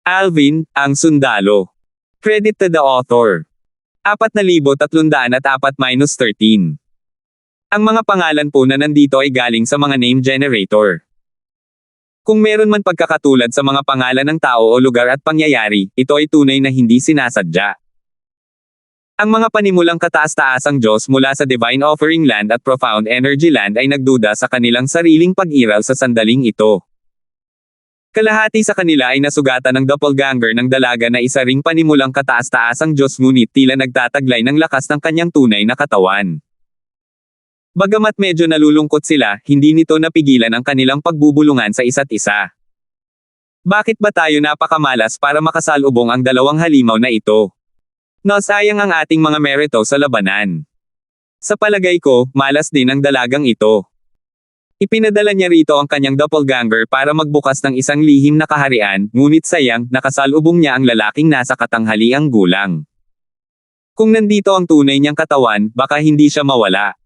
Alvin, ang sundalo. Credit to the author. 4,304-13. Ang mga pangalan po na nandito ay galing sa mga name generator. Kung meron man pagkakatulad sa mga pangalan ng tao o lugar at pangyayari, ito ay tunay na hindi sinasadya. Ang mga panimulang kataas-taasang Diyos mula sa Divine Offering Land at Profound Energy Land ay nagduda sa kanilang sariling pag-iral sa sandaling ito. Kalahati sa kanila ay nasugatan ng doppelganger ng dalaga na isa ring panimulang kataas-taasang Diyos ngunit tila nagtataglay ng lakas ng kanyang tunay na katawan. Bagamat medyo nalulungkot sila, hindi nito napigilan ang kanilang pagbubulungan sa isa't isa. Bakit ba tayo napakamalas para makasalubong ang dalawang halimaw na ito? Nasayang ang ating mga merito sa labanan. Sa palagay ko, malas din ang dalagang ito. Ipinadala niya rito ang kanyang doppelganger para magbukas ng isang lihim na kaharian, ngunit sayang, nakasalubong niya ang lalaking nasa katanghaliang gulang. Kung nandito ang tunay niyang katawan, baka hindi siya mawala.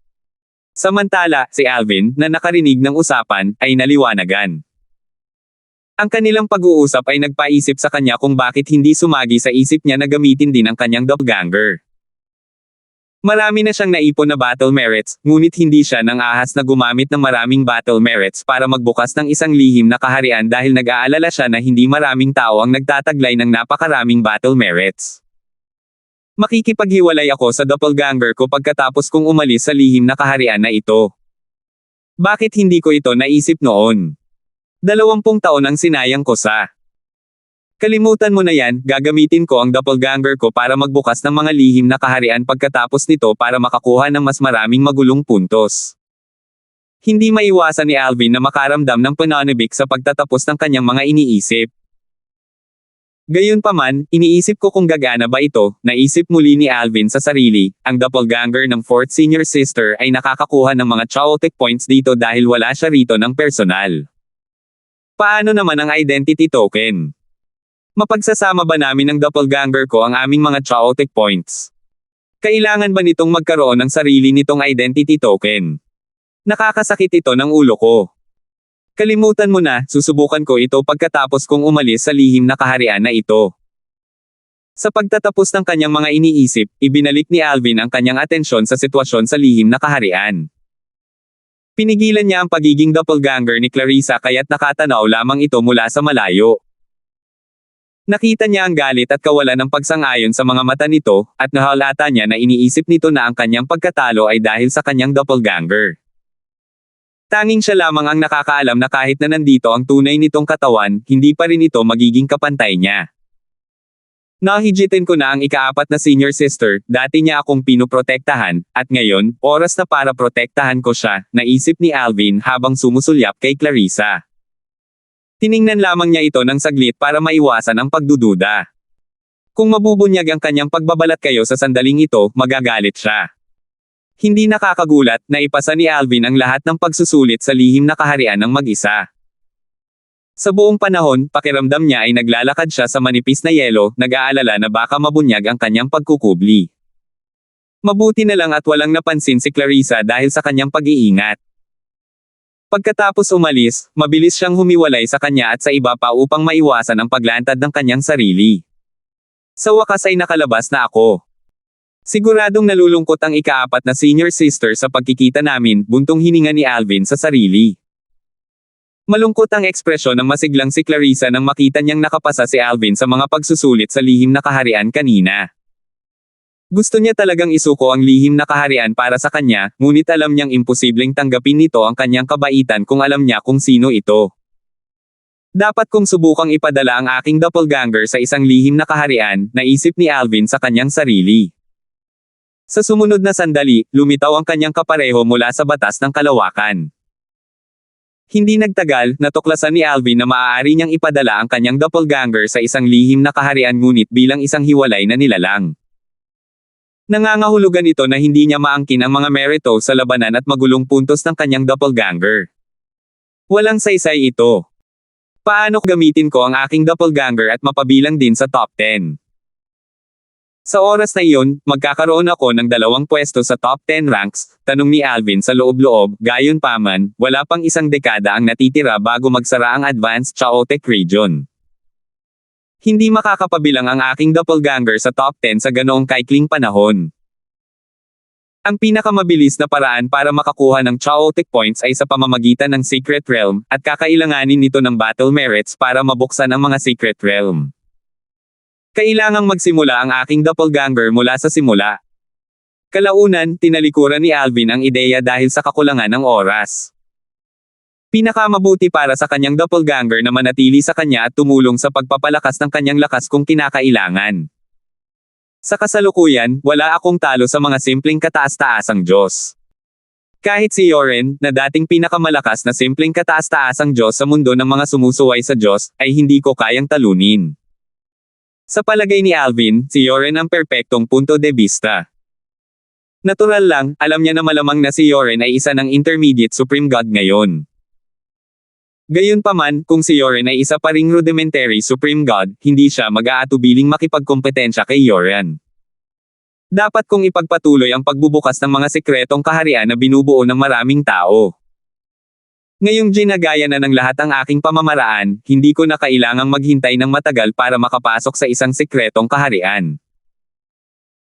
Samantala, si Alvin, na nakarinig ng usapan, ay naliwanagan. Ang kanilang pag-uusap ay nagpaisip sa kanya kung bakit hindi sumagi sa isip niya na gamitin din ang kanyang doppelganger. Marami na siyang naipon na battle merits, ngunit hindi siya nang ahas na gumamit ng maraming battle merits para magbukas ng isang lihim na kaharian dahil nag-aalala siya na hindi maraming tao ang nagtataglay ng napakaraming battle merits. Makikipaghiwalay ako sa doppelganger ko pagkatapos kong umalis sa lihim na kaharian na ito. Bakit hindi ko ito naisip noon? 20 taon ang sinayang ko sa... Kalimutan mo na yan, gagamitin ko ang doppelganger ko para magbukas ng mga lihim na kaharian pagkatapos nito para makakuha ng mas maraming magulong puntos. Hindi maiwasan ni Alvin na makaramdam ng pananabik sa pagtatapos ng kanyang mga iniisip. Gayunpaman, iniisip ko kung gagana ba ito, naisip muli ni Alvin sa sarili, ang doppelganger ng 4th senior sister ay nakakakuha ng mga chaotic points dito dahil wala siya rito ng personal. Paano naman ang identity token? Mapagsasama ba namin ng doppelganger ko ang aming mga chaotic points? Kailangan ba nitong magkaroon ng sarili nitong identity token? Nakakasakit ito ng ulo ko. Kalimutan mo na, susubukan ko ito pagkatapos kong umalis sa lihim na kaharian na ito. Sa pagtatapos ng kanyang mga iniisip, ibinalik ni Alvin ang kanyang atensyon sa sitwasyon sa lihim na kaharian. Pinigilan niya ang pagiging doppelganger ni Clarissa kaya't nakatanaw lamang ito mula sa malayo. Nakita niya ang galit at kawalan ng pagsang-ayon sa mga mata nito, at nahalata niya na iniisip nito na ang kanyang pagkatalo ay dahil sa kanyang doppelganger. Tanging siya lamang ang nakakaalam na kahit na nandito ang tunay nitong katawan, hindi pa rin ito magiging kapantay niya. Nahijitin ko na ang ika-4 na senior sister, dati niya akong pinoprotektahan, at ngayon, oras na para protektahan ko siya, naisip ni Alvin habang sumusulyap kay Clarissa. Tiningnan lamang niya ito ng saglit para maiwasan ang pagdududa. Kung mabubunyag ang kanyang pagbabalat kayo sa sandaling ito, magagalit siya. Hindi nakakagulat na ipasa ni Alvin ang lahat ng pagsusulit sa lihim na kaharian ng mag-isa. Sa buong panahon, pakiramdam niya ay naglalakad siya sa manipis na yelo, nag-aalala na baka mabunyag ang kanyang pagkukubli. Mabuti na lang at walang napansin si Clarissa dahil sa kanyang pag-iingat. Pagkatapos umalis, mabilis siyang humiwalay sa kanya at sa iba pa upang maiwasan ang paglantad ng kanyang sarili. Sa wakas ay nakalabas na ako. Siguradong nalulungkot ang ika-4 na senior sister sa pagkikita namin, buntong hininga ni Alvin sa sarili. Malungkot ang ekspresyon ng masiglang si Clarissa nang makita niyang nakapasa si Alvin sa mga pagsusulit sa lihim na kaharian kanina. Gusto niya talagang isuko ang lihim na kaharian para sa kanya, ngunit alam niyang imposibleng tanggapin nito ang kanyang kabaitan kung alam niya kung sino ito. Dapat kong subukang ipadala ang aking doppelganger sa isang lihim na kaharian, naisip ni Alvin sa kanyang sarili. Sa sumunod na sandali, lumitaw ang kanyang kapareho mula sa batas ng kalawakan. Hindi nagtagal, natuklasan ni Alvin na maaari niyang ipadala ang kanyang doppelganger sa isang lihim na kaharian ngunit bilang isang hiwalay na nilalang. Nangangahulugan ito na hindi niya maangkin ang mga merito sa labanan at magulong puntos ng kanyang doppelganger. Walang saysay ito. Paano gamitin ko ang aking doppelganger at mapabilang din sa top 10? Sa oras na iyon, magkakaroon ako ng 2 pwesto sa top 10 ranks, tanong ni Alvin sa loob-loob, gayunpaman, wala pang isang dekada ang natitira bago magsara ang Advanced Chaotic Region. Hindi makakapabilang ang aking doppelganger sa top 10 sa ganoong kaikling panahon. Ang pinakamabilis na paraan para makakuha ng chaotic points ay sa pamamagitan ng Secret Realm, at kakailanganin nito ng battle merits para mabuksan ang mga Secret Realm. Kailangang magsimula ang aking doppelganger mula sa simula. Kalaunan, tinalikuran ni Alvin ang ideya dahil sa kakulangan ng oras. Pinakamabuti para sa kanyang doppelganger na manatili sa kanya at tumulong sa pagpapalakas ng kanyang lakas kung kinakailangan. Sa kasalukuyan, wala akong talo sa mga simpleng kataas-taasang Diyos. Kahit si Yoren, na dating pinakamalakas na simpleng kataas-taasang Diyos sa mundo ng mga sumusuway sa Diyos, ay hindi ko kayang talunin. Sa palagay ni Alvin, si Yoren ang perpektong punto de vista. Natural lang, alam niya na malamang na si Yoren ay isa ng intermediate supreme god ngayon. Gayunpaman, kung si Yoren ay isa pa ring rudimentary supreme god, hindi siya mag-aatubiling makipagkompetensya kay Yoren. Dapat kong ipagpatuloy ang pagbubukas ng mga sekretong kaharian na binubuo ng maraming tao. Ngayong ginagaya na ng lahat ang aking pamamaraan, hindi ko na kailangang maghintay ng matagal para makapasok sa isang sekretong kaharian.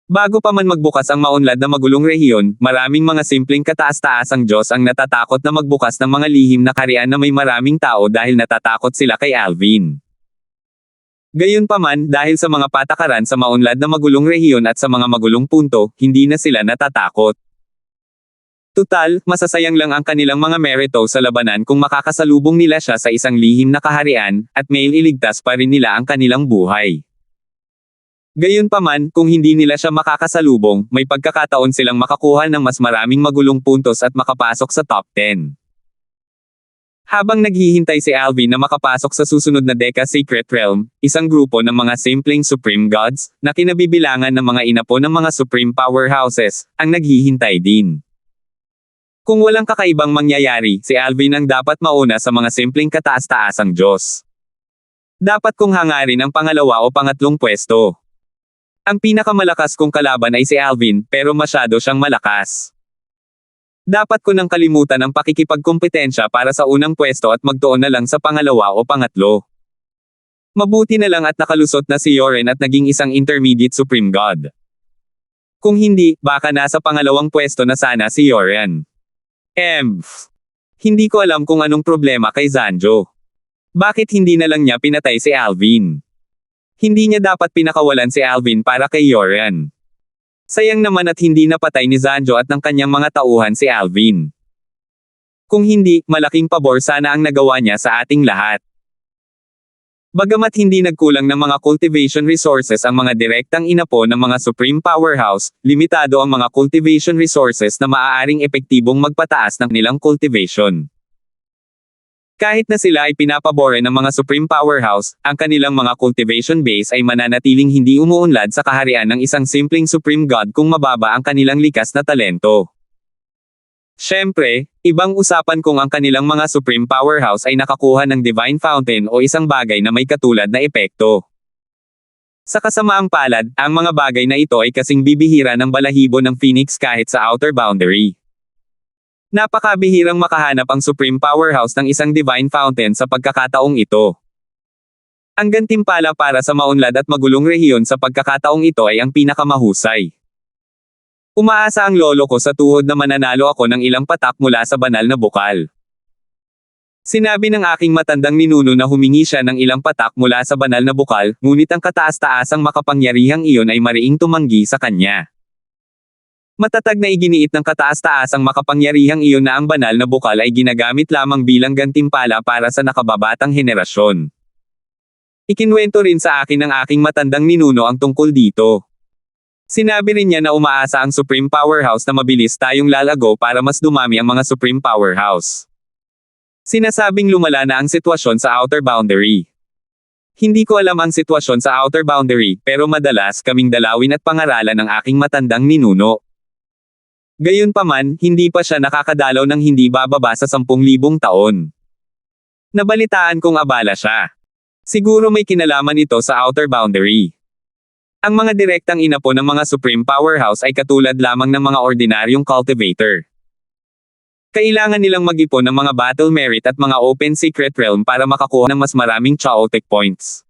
Bago pa man magbukas ang maunlad na magulong rehiyon, maraming mga simpleng kataas-taasang Diyos ang natatakot na magbukas ng mga lihim na kaharian na may maraming tao dahil natatakot sila kay Alvin. Gayunpaman, dahil sa mga patakaran sa maunlad na magulong rehiyon at sa mga magulong punto, hindi na sila natatakot. Tutal, masasayang lang ang kanilang mga merito sa labanan kung makakasalubong nila siya sa isang lihim na kaharian, at may iligtas pa rin nila ang kanilang buhay. Gayunpaman, kung hindi nila siya makakasalubong, may pagkakataon silang makakuha ng mas maraming magulong puntos at makapasok sa top 10. Habang naghihintay si Alvin na makapasok sa susunod na Deca Secret Realm, isang grupo ng mga simpleng Supreme Gods, na kinabibilangan ng mga inapo ng mga Supreme Powerhouses, ang naghihintay din. Kung walang kakaibang mangyayari, si Alvin ang dapat mauna sa mga simpleng kataas-taasang Diyos. Dapat kong hangarin ang pangalawa o pangatlong pwesto. Ang pinakamalakas kong kalaban ay si Alvin, pero masyado siyang malakas. Dapat ko nang kalimutan ang pakikipagkompetensya para sa unang pwesto at magtuon na lang sa pangalawa o pangatlo. Mabuti na lang at nakalusot na si Yoren at naging isang intermediate supreme god. Kung hindi, baka nasa pangalawang pwesto na sana si Yoren. Hindi ko alam kung anong problema kay Zanjo. Bakit hindi na lang niya pinatay si Alvin? Hindi niya dapat pinakawalan si Alvin para kay Yoren. Sayang naman at hindi napatay ni Zanjo at ng kanyang mga tauhan si Alvin. Kung hindi, malaking pabor sana ang nagawa niya sa ating lahat. Bagamat hindi nagkulang ng mga cultivation resources ang mga direktang inapo ng mga Supreme Powerhouse, limitado ang mga cultivation resources na maaaring epektibong magpataas ng nilang cultivation. Kahit na sila ay pinapabore ng mga Supreme Powerhouse, ang kanilang mga cultivation base ay mananatiling hindi umuunlad sa kaharian ng isang simpleng Supreme God kung mababa ang kanilang likas na talento. Siyempre, ibang usapan kung ang kanilang mga Supreme Powerhouse ay nakakuha ng Divine Fountain o isang bagay na may katulad na epekto. Sa kasamaang palad, ang mga bagay na ito ay kasing bibihira ng balahibo ng Phoenix kahit sa outer boundary. Napakabihirang makahanap ang Supreme Powerhouse ng isang Divine Fountain sa pagkakataong ito. Ang gantimpala para sa maunlad at magulong rehiyon sa pagkakataong ito ay ang pinakamahusay. Umaasa ang lolo ko sa tuhod na mananalo ako ng ilang patak mula sa banal na bukal. Sinabi ng aking matandang ninuno na humingi siya ng ilang patak mula sa banal na bukal, ngunit ang kataas-taasang makapangyarihang iyon ay mariing tumanggi sa kanya. Matatag na iginiit ng kataas-taasang makapangyarihang iyon na ang banal na bukal ay ginagamit lamang bilang gantimpala para sa nakababatang henerasyon. Ikinwento rin sa akin ng aking matandang ninuno ang tungkol dito. Sinabi rin niya na umaasa ang Supreme Powerhouse na mabilis tayong lalago para mas dumami ang mga Supreme Powerhouse. Sinasabing lumala na ang sitwasyon sa outer boundary. Hindi ko alam ang sitwasyon sa outer boundary, pero madalas kaming dalawin at pangaralan ng aking matandang ninuno. Gayunpaman, hindi pa siya nakakadalaw ng hindi bababa sa 10,000 taon. Nabalitaan kong abala siya. Siguro may kinalaman ito sa outer boundary. Ang mga direktang inapo ng mga Supreme Powerhouse ay katulad lamang ng mga ordinaryong cultivator. Kailangan nilang mag-ipon ng mga battle merit at mga open secret realm para makakuha ng mas maraming chaotic points.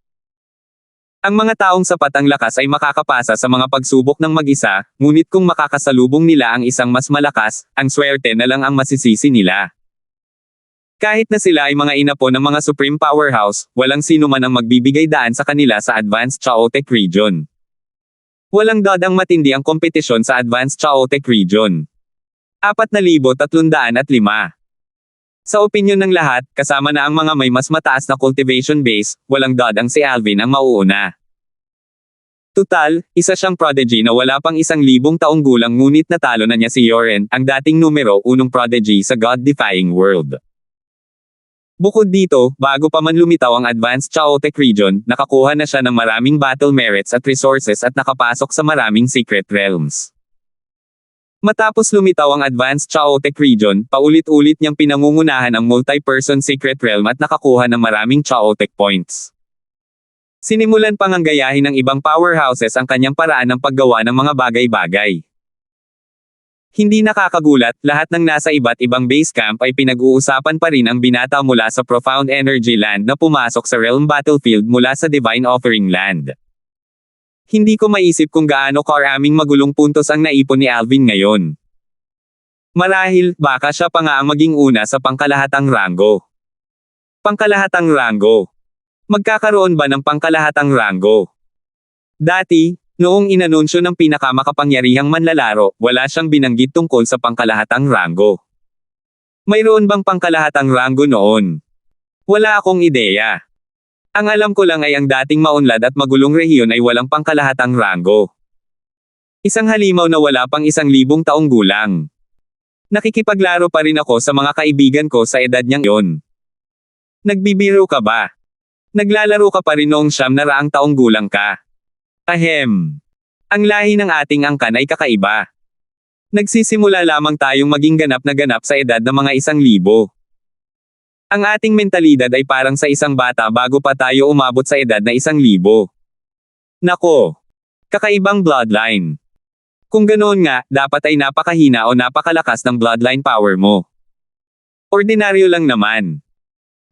Ang mga taong sapat ang lakas ay makakapasa sa mga pagsubok ng mag-isa, ngunit kung makakasalubong nila ang isang mas malakas, ang swerte na lang ang masisisi nila. Kahit na sila ay mga inapo ng mga Supreme Powerhouse, walang sino man ang magbibigay daan sa kanila sa Advanced Chaotic Region. Walang dodang matindi ang kompetisyon sa Advanced Chaotic Region. 4,305. Sa opinyon ng lahat, kasama na ang mga may mas mataas na cultivation base, walang dodang si Alvin ang mauuna. Tutal, isa siyang prodigy na wala pang 1,000 taong gulang ngunit natalo na niya si Yoren, ang dating numero 1 prodigy sa God-defying world. Bukod dito, bago pa man lumitaw ang Advanced Chaotic Region, nakakuha na siya ng maraming battle merits at resources at nakapasok sa maraming secret realms. Matapos lumitaw ang Advanced Chaotic Region, paulit-ulit niyang pinangungunahan ang multi-person secret realm at nakakuha ng maraming chaotic points. Sinimulan pang ang gayahin ng ibang powerhouses ang kanyang paraan ng paggawa ng mga bagay-bagay. Hindi nakakagulat, lahat ng nasa iba't ibang base camp ay pinag-uusapan pa rin ang binata mula sa Profound Energy Land na pumasok sa Realm Battlefield mula sa Divine Offering Land. Hindi ko maisip kung gaano karaming magulong puntos ang naipon ni Alvin ngayon. Marahil, baka siya pa nga ang maging una sa pangkalahatang ranggo. Pangkalahatang ranggo. Magkakaroon ba ng pangkalahatang ranggo? Dati, noong inanunsyo ng pinakamakapangyarihang manlalaro, wala siyang binanggit tungkol sa pangkalahatang ranggo. Mayroon bang pangkalahatang ranggo noon? Wala akong ideya. Ang alam ko lang ay ang dating maunlad at magulong rehiyon ay walang pangkalahatang ranggo. Isang halimaw na wala pang 1,000 taong gulang. Nakikipaglaro pa rin ako sa mga kaibigan ko sa edad niyang yon. Nagbibiro ka ba? Naglalaro ka pa rin noong 900 taong gulang ka. Ahem. Ang lahi ng ating angkan ay kakaiba. Nagsisimula lamang tayong maging ganap na ganap sa edad ng mga 1,000. Ang ating mentalidad ay parang sa isang bata bago pa tayo umabot sa edad na 1,000. Nako. Kakaibang bloodline. Kung ganoon nga, dapat ay napakahina o napakalakas ng bloodline power mo. Ordinaryo lang naman.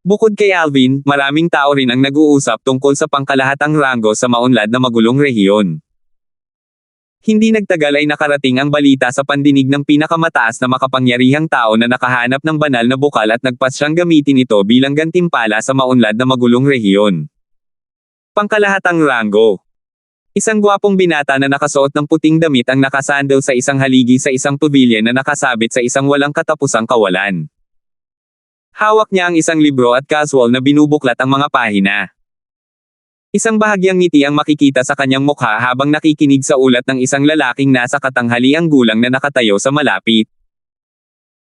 Bukod kay Alvin, maraming tao rin ang nag-uusap tungkol sa pangkalahatang ranggo sa maunlad na magulong rehiyon. Hindi nagtagal ay nakarating ang balita sa pandinig ng pinakamataas na makapangyarihang tao na nakahanap ng banal na bukal at nagpas siyang gamitin ito bilang gantimpala sa maunlad na magulong rehiyon. Pangkalahatang ranggo. Isang gwapong binata na nakasuot ng puting damit ang nakasandal sa isang haligi sa isang pavilion na nakasabit sa isang walang katapusang kawalan. Hawak niya ang isang libro at casual na binubuklat ang mga pahina. Isang bahagyang ngiti ang makikita sa kanyang mukha habang nakikinig sa ulat ng isang lalaking nasa katanghaliang gulang na nakatayo sa malapit.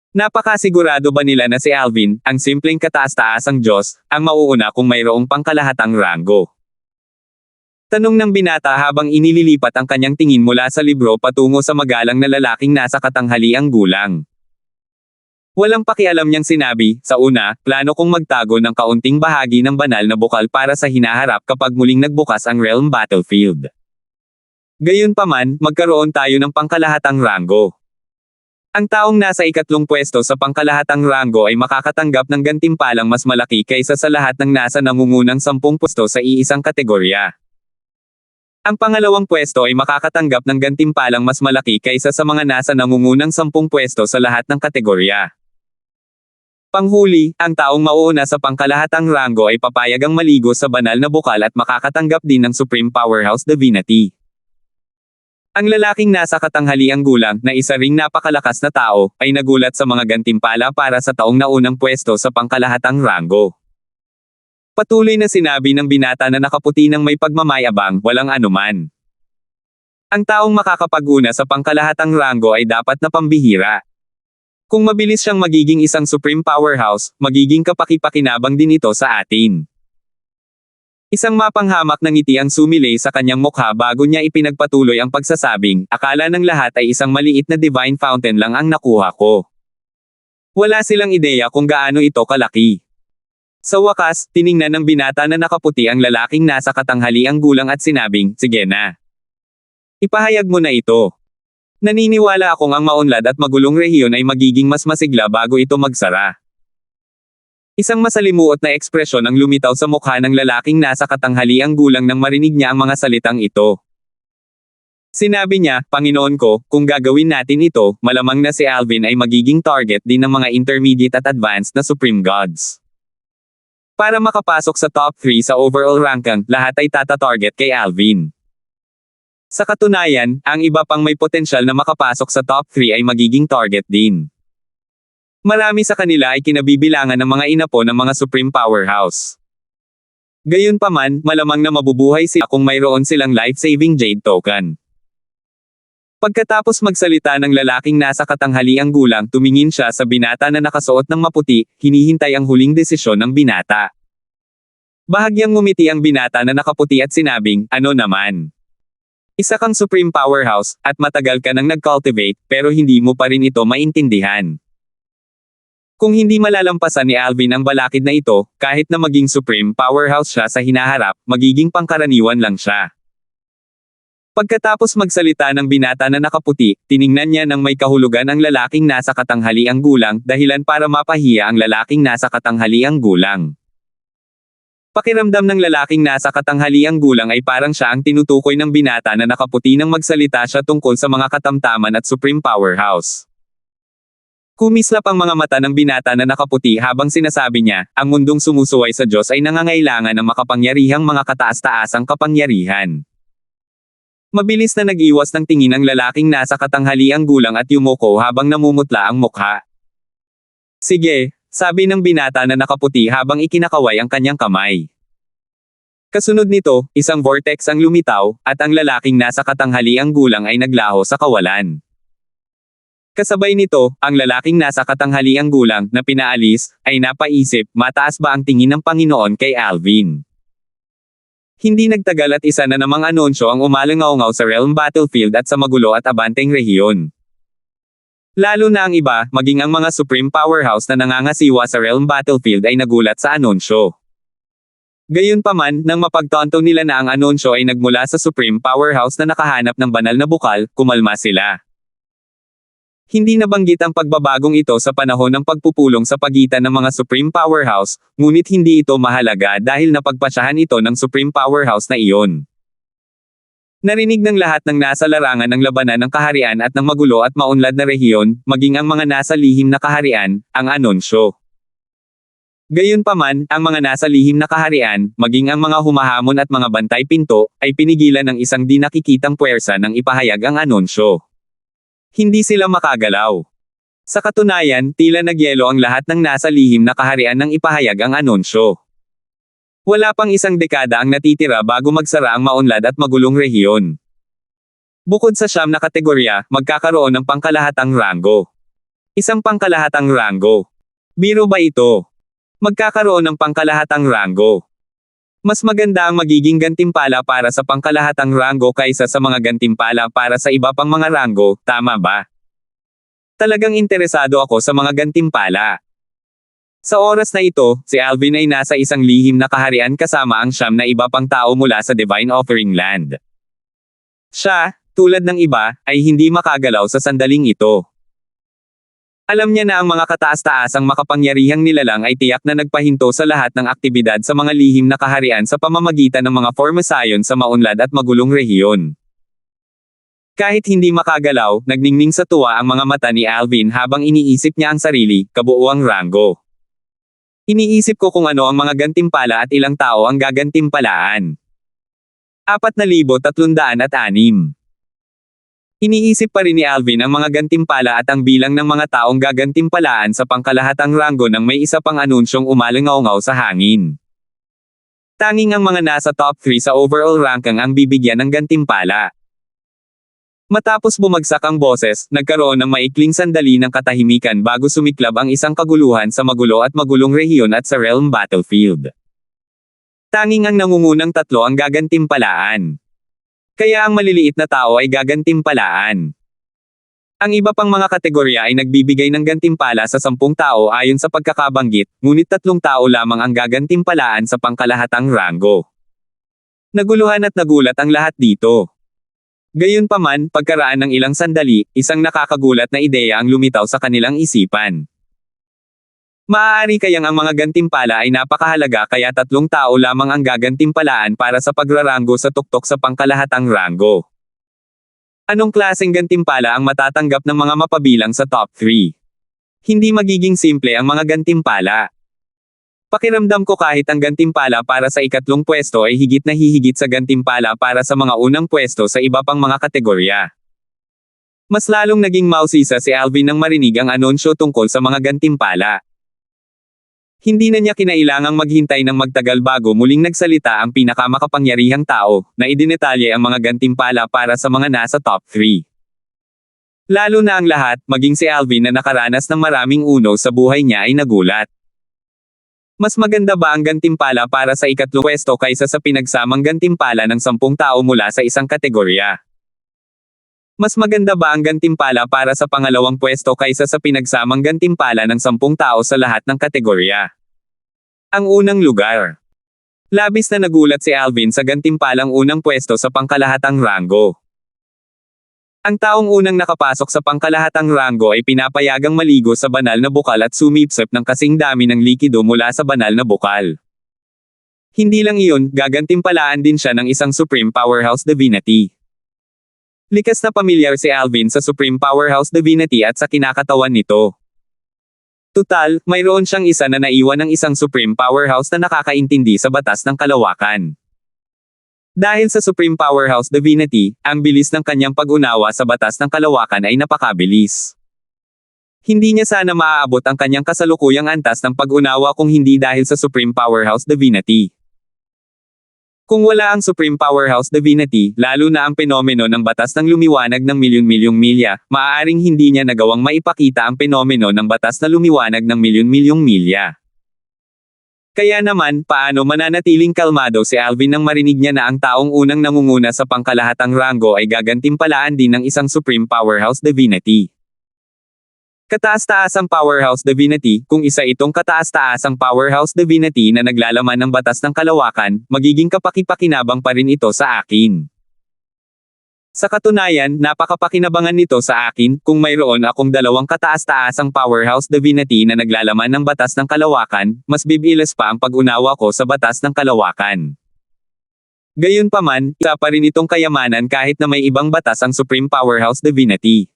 Napakasigurado ba nila na si Alvin, ang simpleng kataas-taasang Diyos, ang mauuna kung mayroong pangkalahatang ranggo? Tanong ng binata habang inililipat ang kanyang tingin mula sa libro patungo sa magalang na lalaking nasa katanghaliang gulang. Walang pakialam niyang sinabi, sa una, plano kong magtago ng kaunting bahagi ng banal na bukal para sa hinaharap kapag muling nagbukas ang Realm Battlefield. Gayunpaman, magkaroon tayo ng pangkalahatang ranggo. Ang taong nasa ikatlong pwesto sa pangkalahatang ranggo ay makakatanggap ng gantimpalang mas malaki kaysa sa lahat ng nasa nangungunang 10 pwesto sa iisang kategorya. Ang pangalawang pwesto ay makakatanggap ng gantimpalang mas malaki kaysa sa mga nasa nangungunang 10 pwesto sa lahat ng kategorya. Panghuli, ang taong mauuna sa pangkalahatang ranggo ay papayagang maligo sa banal na bukal at makakatanggap din ng Supreme Powerhouse Divinity. Ang lalaking nasa katanghaliang gulang, na isa ring napakalakas na tao, ay nagulat sa mga gantimpala para sa taong naunang pwesto sa pangkalahatang ranggo. Patuloy na sinabi ng binata na nakaputi ng may pagmamayabang, walang anuman. Ang taong makakapag-una sa pangkalahatang ranggo ay dapat na pambihira. Kung mabilis siyang magiging isang Supreme Powerhouse, magiging kapaki-pakinabang din ito sa atin. Isang mapanghamak na ngiti ang sumilay sa kanyang mukha bago niya ipinagpatuloy ang pagsasabing, akala ng lahat ay isang maliit na divine fountain lang ang nakuha ko. Wala silang ideya kung gaano ito kalaki. Sa wakas, tiningnan ng binata na nakaputi ang lalaking nasa katanghaliang gulang at sinabing, sige na. Ipahayag mo na ito. Naniniwala akong ang maunlad at magulong rehiyon ay magiging mas masigla bago ito magsara. Isang masalimuot na ekspresyon ang lumitaw sa mukha ng lalaking nasa katanghaliang gulang nang marinig niya ang mga salitang ito. Sinabi niya, Panginoon ko, kung gagawin natin ito, malamang na si Alvin ay magiging target din ng mga intermediate at advanced na Supreme Gods. Para makapasok sa top 3 sa overall ranking, lahat ay tata-target kay Alvin. Sa katunayan, ang iba pang may potensyal na makapasok sa top 3 ay magiging target din. Marami sa kanila ay kinabibilangan ng mga inapo ng mga Supreme Powerhouse. Gayunpaman, malamang na mabubuhay sila kung mayroon silang life-saving Jade Token. Pagkatapos magsalita ng lalaking nasa katanghaliang gulang, tumingin siya sa binata na nakasuot ng maputi, hinihintay ang huling desisyon ng binata. Bahagyang ngumiti ang binata na nakaputi at sinabing, ano naman? Isa kang Supreme Powerhouse, at matagal ka nang nag-cultivate, pero hindi mo pa rin ito maintindihan. Kung hindi malalampasan ni Alvin ang balakid na ito, kahit na maging Supreme Powerhouse siya sa hinaharap, magiging pangkaraniwan lang siya. Pagkatapos magsalita ng binata na nakaputi, tiningnan niya ng may kahulugan ang lalaking nasa katanghaliang gulang, dahilan para mapahiya ang lalaking nasa katanghaliang gulang. Pakiramdam ng lalaking nasa katanghaliang gulang ay parang siya ang tinutukoy ng binata na nakaputi nang magsalita siya tungkol sa mga katamtaman at Supreme Powerhouse. Kumislap ang mga mata ng binata na nakaputi habang sinasabi niya, ang mundong sumusuway sa Diyos ay nangangailangan ng makapangyarihang mga kataas-taasang kapangyarihan. Mabilis na nag-iwas ng tingin ang lalaking nasa katanghaliang gulang at yumuko habang namumutla ang mukha. Sige, sabi ng binata na nakaputi habang ikinakaway ang kanyang kamay. Kasunod nito, isang vortex ang lumitaw, at ang lalaking nasa katanghaliang gulang ay naglaho sa kawalan. Kasabay nito, ang lalaking nasa katanghaliang gulang na pinaalis, ay napaisip, mataas ba ang tingin ng Panginoon kay Alvin? Hindi nagtagal at isa na namang anunsyo ang umalangaw-ngaw sa Realm Battlefield at sa magulo at abanteng rehiyon. Lalo na ang iba, maging ang mga Supreme Powerhouse na nangangasiwa sa Realm Battlefield ay nagulat sa anunsyo. Gayunpaman, nang mapagtanto nila na ang anunsyo ay nagmula sa Supreme Powerhouse na nakahanap ng banal na bukal, kumalma sila. Hindi nabanggit ang pagbabagong ito sa panahon ng pagpupulong sa pagitan ng mga Supreme Powerhouse, ngunit hindi ito mahalaga dahil napagpasyahan ito ng Supreme Powerhouse na iyon. Narinig ng lahat ng nasa larangan ng labanan ng kaharian at ng magulo at maunlad na rehiyon, maging ang mga nasa lihim na kaharian, ang anunsyo. Gayunpaman, ang mga nasa lihim na kaharian, maging ang mga humahamon at mga bantay pinto, ay pinigilan ng isang di nakikitang puwersa nang ipahayag ang anunsyo. Hindi sila makagalaw. Sa katunayan, tila nagyelo ang lahat ng nasa lihim na kaharian nang ipahayag ang anunsyo. Wala pang isang dekada ang natitira bago magsara ang maunlad at magulong rehiyon. Bukod sa 9 na kategorya, magkakaroon ng pangkalahatang ranggo. Isang pangkalahatang ranggo. Biro ba ito? Magkakaroon ng pangkalahatang ranggo. Mas maganda ang magiging gantimpala para sa pangkalahatang ranggo kaysa sa mga gantimpala para sa iba pang mga ranggo, tama ba? Talagang interesado ako sa mga gantimpala. Sa oras na ito, si Alvin ay nasa isang lihim na kaharian kasama ang 9 na iba pang tao mula sa Divine Offering Land. Siya, tulad ng iba, ay hindi makagalaw sa sandaling ito. Alam niya na ang mga kataas-taasang makapangyarihang nilalang ay tiyak na nagpahinto sa lahat ng aktibidad sa mga lihim na kaharian sa pamamagitan ng mga formasayon sa maunlad at magulong rehiyon. Kahit hindi makagalaw, nagningning sa tuwa ang mga mata ni Alvin habang iniisip niya ang sarili, kabuuang ranggo. Iniisip ko kung ano ang mga gantimpala at ilang tao ang gagantimpalaan. 4,306. Iniisip pa rin ni Alvin ang mga gantimpala at ang bilang ng mga taong gagantimpalaan sa pangkalahatang ranggo nang may isa pang anunsyong umalangaw-ngaw sa hangin. Tanging ang mga nasa top 3 sa overall ranking ang bibigyan ng gantimpala. Matapos bumagsak ang boses, nagkaroon ng maikling sandali ng katahimikan bago sumiklab ang isang kaguluhan sa magulo at magulong rehiyon at sa Realm Battlefield. Tanging ang nangungunang 3 ang gagantimpalaan. Kaya ang maliliit na tao ay gagantimpalaan. Ang iba pang mga kategorya ay nagbibigay ng gantimpala sa 10 tao ayon sa pagkakabanggit, ngunit 3 tao lamang ang gagantimpalaan sa pangkalahatang ranggo. Naguluhan at nagulat ang lahat dito. Gayunpaman, pagkaraan ng ilang sandali, isang nakakagulat na ideya ang lumitaw sa kanilang isipan. Maaari kayang ang mga gantimpala ay napakahalaga kaya 3 tao lamang ang gagantimpalaan para sa pagraranggo sa tuktok sa pangkalahatang ranggo. Anong klaseng gantimpala ang matatanggap ng mga mapabilang sa top 3? Hindi magiging simple ang mga gantimpala. Pakiramdam ko kahit ang gantimpala para sa ikatlong pwesto ay higit na hihigit sa gantimpala para sa mga unang pwesto sa iba pang mga kategorya. Mas lalong naging mausisa si Alvin nang marinig ang anunsyo tungkol sa mga gantimpala. Hindi na niya kinailangang maghintay ng magtagal bago muling nagsalita ang pinakamakapangyarihang tao, na idinetalye ang mga gantimpala para sa mga nasa top 3. Lalo na ang lahat, maging si Alvin na nakaranas ng maraming uno sa buhay niya ay nagulat. Mas maganda ba ang gantimpala para sa ikatlong pwesto kaysa sa pinagsamang gantimpala ng 10 tao mula sa isang kategorya? Mas maganda ba ang gantimpala para sa pangalawang pwesto kaysa sa pinagsamang gantimpala ng 10 tao sa lahat ng kategorya? Ang unang lugar. Labis na nagulat si Alvin sa gantimpalang unang pwesto sa pangkalahatang ranggo. Ang taong unang nakapasok sa pangkalahatang ranggo ay pinapayagang maligo sa banal na bukal at sumipsip ng kasing dami ng likido mula sa banal na bukal. Hindi lang iyon, gagantimpalaan din siya ng isang Supreme Powerhouse Divinity. Likas na pamilyar si Alvin sa Supreme Powerhouse Divinity at sa kinakatawan nito. Tutal, mayroon siyang isa na naiwan ng isang Supreme Powerhouse na nakakaintindi sa batas ng kalawakan. Dahil sa Supreme Powerhouse Divinity, ang bilis ng kanyang pag-unawa sa batas ng kalawakan ay napakabilis. Hindi niya sana maaabot ang kanyang kasalukuyang antas ng pag-unawa kung hindi dahil sa Supreme Powerhouse Divinity. Kung wala ang Supreme Powerhouse Divinity, lalo na ang penomeno ng batas ng lumiwanag ng milyon-milyong milya, maaaring hindi niya nagawang maipakita ang penomeno ng batas na lumiwanag ng milyon-milyong milya. Kaya naman, paano mananatiling kalmado si Alvin nang marinig niya na ang taong unang nangunguna sa pangkalahatang ranggo ay gagantimpalaan din ng isang Supreme Powerhouse Divinity? Kataas-taasang Powerhouse Divinity, kung isa itong kataas-taasang Powerhouse Divinity na naglalaman ng batas ng kalawakan, magiging kapaki-pakinabang pa rin ito sa akin. Sa katunayan, napakapakinabangan nito sa akin, kung mayroon akong dalawang kataas-taasang Powerhouse Divinity na naglalaman ng batas ng kalawakan, mas bibilis pa ang pag-unawa ko sa batas ng kalawakan. Gayunpaman, isa pa rin itong kayamanan kahit na may ibang batas ang Supreme Powerhouse Divinity.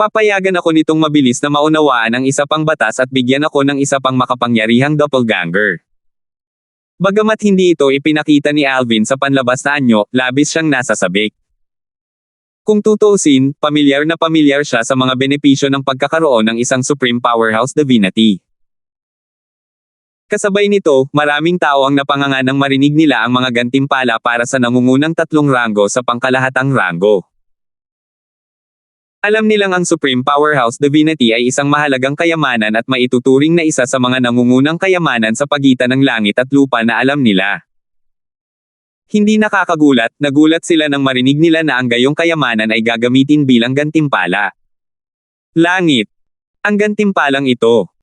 Papayagan ako nitong mabilis na maunawaan ang isa pang batas at bigyan ako ng isa pang makapangyarihang doppelganger. Bagamat hindi ito ipinakita ni Alvin sa panlabas na anyo, labis siyang nasasabik. Kung tutuusin, pamilyar na pamilyar siya sa mga benepisyo ng pagkakaroon ng isang Supreme Powerhouse Divinity. Kasabay nito, maraming tao ang napanganganang marinig nila ang mga gantimpala para sa nangungunang 3 ranggo sa pangkalahatang ranggo. Alam nilang ang Supreme Powerhouse Divinity ay isang mahalagang kayamanan at maituturing na isa sa mga nangungunang kayamanan sa pagitan ng langit at lupa na alam nila. Hindi nakakagulat, nagulat sila nang marinig nila na ang gayong kayamanan ay gagamitin bilang gantimpala. Langit. Ang gantimpalang ito.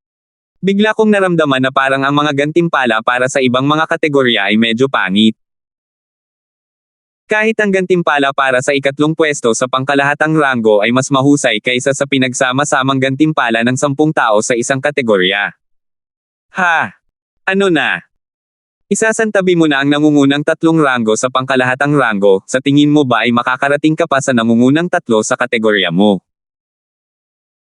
Bigla kong naramdaman na parang ang mga gantimpala para sa ibang mga kategorya ay medyo pangit. Kahit ang gantimpala para sa ikatlong pwesto sa pangkalahatang ranggo ay mas mahusay kaysa sa pinagsama-samang gantimpala ng 10 tao sa isang kategorya. Ha! Ano na? Isasantabi mo na ang nangungunang 3 ranggo sa pangkalahatang ranggo, sa tingin mo ba ay makakarating ka pa sa nangungunang 3 sa kategorya mo?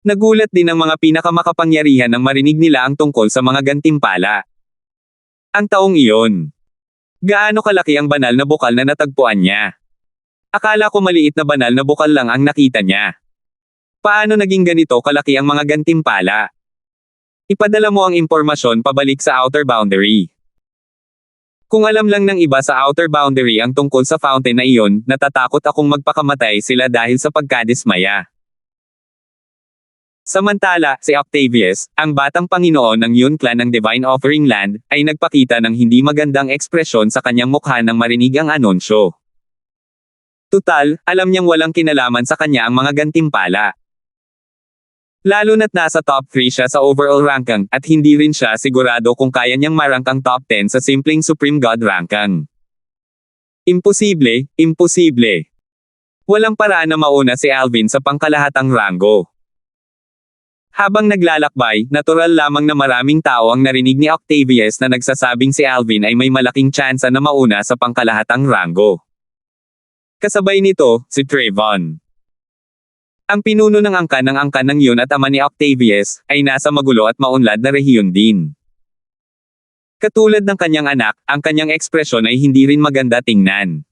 Nagulat din ang mga pinakamakapangyarihan nang marinig nila ang tungkol sa mga gantimpala. Ang taong iyon. Gaano kalaki ang banal na bukal na natagpuan niya? Akala ko maliit na banal na bukal lang ang nakita niya. Paano naging ganito kalaki ang mga gantimpala? Ipadala mo ang impormasyon pabalik sa outer boundary. Kung alam lang ng iba sa outer boundary ang tungkol sa fountain na iyon, natatakot akong magpakamatay sila dahil sa pagkadismaya. Samantala, si Octavius, ang batang Panginoon ng Yun Clan ng Divine Offering Land, ay nagpakita ng hindi magandang ekspresyon sa kanyang mukha nang marinig ang anunsyo. Tutal, alam niyang walang kinalaman sa kanya ang mga gantimpala. Lalo na't nasa top 3 siya sa overall ranking, at hindi rin siya sigurado kung kaya niyang marank ang top 10 sa simpleng Supreme God ranking. Imposible, imposible. Walang paraan na mauna si Alvin sa pangkalahatang ranggo. Habang naglalakbay, natural lamang na maraming tao ang narinig ni Octavius na nagsasabing si Alvin ay may malaking tsansa na mauna sa pangkalahatang ranggo. Kasabay nito, si Trayvon. Ang pinuno ng angkan ng yun at ama ni Octavius, ay nasa magulo at maunlad na rehiyon din. Katulad ng kanyang anak, ang kanyang ekspresyon ay hindi rin maganda tingnan.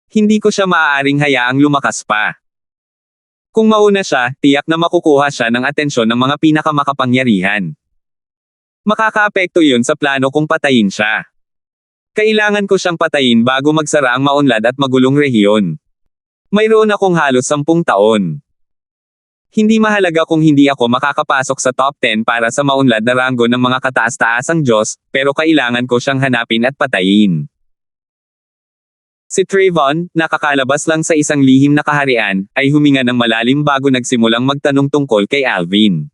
Hindi ko siya maaaring hayaang lumakas pa. Kung mauna siya, tiyak na makukuha siya ng atensyon ng mga pinakamakapangyarihan. Makakaapekto yun sa plano kong patayin siya. Kailangan ko siyang patayin bago magsara ang maunlad at magulong rehiyon. Mayroon akong halos 10 taon. Hindi mahalaga kung hindi ako makakapasok sa top 10 para sa maunlad na ranggo ng mga kataas-taasang Diyos, pero kailangan ko siyang hanapin at patayin. Si Trayvon, nakakalabas lang sa isang lihim na kaharian, ay huminga ng malalim bago nagsimulang magtanong tungkol kay Alvin.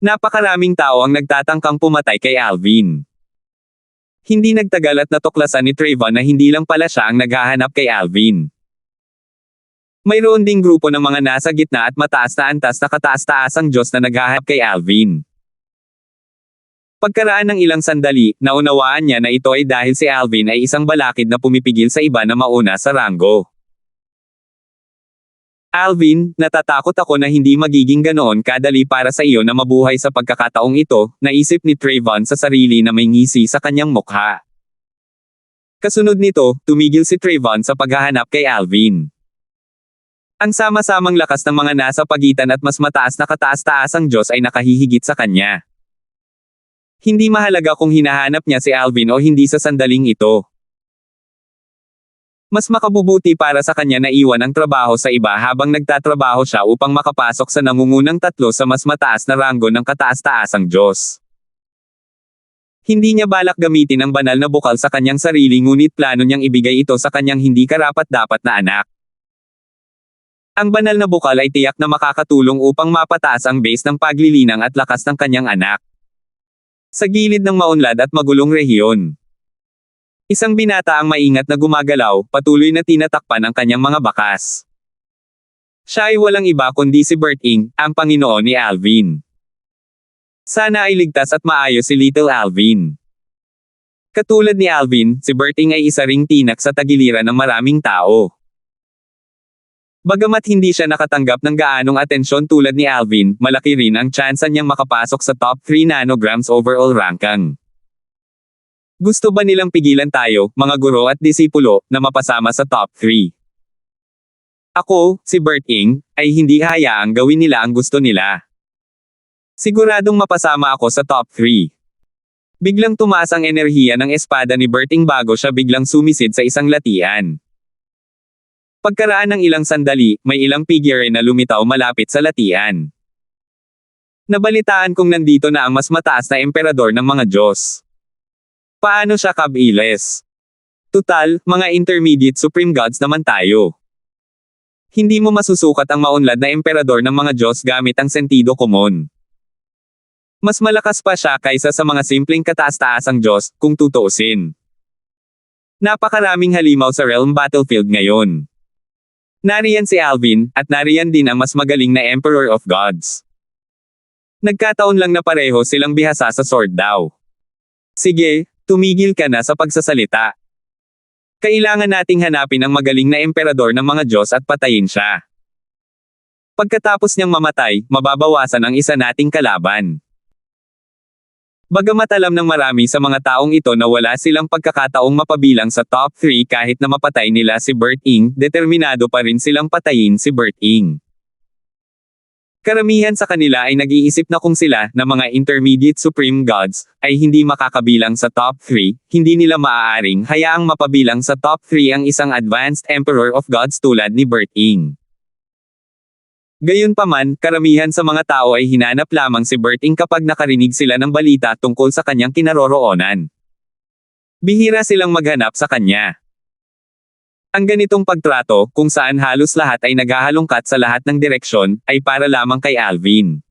Napakaraming tao ang nagtatangkang pumatay kay Alvin. Hindi nagtagal at natuklasan ni Trayvon na hindi lang pala siya ang naghahanap kay Alvin. Mayroon ding grupo ng mga nasa gitna at mataas na antas na kataas-taasang Diyos na naghahanap kay Alvin. Pagkaraan ng ilang sandali, naunawaan niya na ito ay dahil si Alvin ay isang balakid na pumipigil sa iba na mauna sa ranggo. Alvin, natatakot ako na hindi magiging ganoon kadali para sa iyo na mabuhay sa pagkakataong ito, naisip ni Trayvon sa sarili na may ngisi sa kanyang mukha. Kasunod nito, tumigil si Trayvon sa paghahanap kay Alvin. Ang sama-samang lakas ng mga nasa pagitan at mas mataas na kataas-taasang Diyos ay nakahihigit sa kanya. Hindi mahalaga kung hinahanap niya si Alvin o hindi sa sandaling ito. Mas makabubuti para sa kanya na iwan ang trabaho sa iba habang nagtatrabaho siya upang makapasok sa nangungunang 3 sa mas mataas na ranggo ng kataas-taasang Diyos. Hindi niya balak gamitin ang banal na bukal sa kanyang sarili ngunit plano niyang ibigay ito sa kanyang hindi karapat-dapat na anak. Ang banal na bukal ay tiyak na makakatulong upang mapataas ang base ng paglilinang at lakas ng kanyang anak. Sa gilid ng maunlad at magulong rehiyon. Isang binata ang maingat na gumagalaw, patuloy na tinatakpan ang kanyang mga bakas. Siya ay walang iba kundi si Bert Ing, ang Panginoon ni Alvin. Sana ay ligtas at maayos si Little Alvin. Katulad ni Alvin, si Bert Ing ay isa ring tinak sa tagiliran ng maraming tao. Bagamat hindi siya nakatanggap ng gaanong atensyon tulad ni Alvin, malaki rin ang tsansa niyang makapasok sa top 3 nanograms overall ranking. Gusto ba nilang pigilan tayo, mga guro at disipulo, na mapasama sa top 3? Ako, si Bert Ing, ay hindi hayaang gawin nila ang gusto nila. Siguradong mapasama ako sa top 3. Biglang tumaas ang enerhiya ng espada ni Bert Ing bago siya biglang sumisid sa isang latian. Pagkaraan ng ilang sandali, may ilang figure na lumitaw malapit sa latian. Nabalitaan kong nandito na ang mas mataas na emperador ng mga Diyos. Paano siya kabiles? Tutal, mga intermediate supreme gods naman tayo. Hindi mo masusukat ang maunlad na emperador ng mga Diyos gamit ang sentido komon. Mas malakas pa siya kaysa sa mga simpleng kataas-taasang Diyos, kung tutuusin. Napakaraming halimaw sa realm battlefield ngayon. Nariyan si Alvin, at nariyan din ang mas magaling na Emperor of Gods. Nagkataon lang na pareho silang bihasa sa sword daw. Sige, tumigil ka na sa pagsasalita. Kailangan nating hanapin ang magaling na emperador ng mga Diyos at patayin siya. Pagkatapos niyang mamatay, mababawasan ang isa nating kalaban. Bagamat alam ng marami sa mga taong ito na wala silang pagkakataong mapabilang sa top 3 kahit na mapatay nila si Bert Ing, determinado pa rin silang patayin si Bert Ing. Karamihan sa kanila ay nag-iisip na kung sila, na mga intermediate supreme gods, ay hindi makakabilang sa top 3, hindi nila maaaring hayaang mapabilang sa top 3 ang isang advanced emperor of gods tulad ni Bert Ing. Gayunpaman, karamihan sa mga tao ay hinanap lamang si Bert Ing kapag nakarinig sila ng balita tungkol sa kanyang kinaroroonan. Bihira silang maghanap sa kanya. Ang ganitong pagtrato, kung saan halos lahat ay naghahalongkat sa lahat ng direksyon, ay para lamang kay Alvin.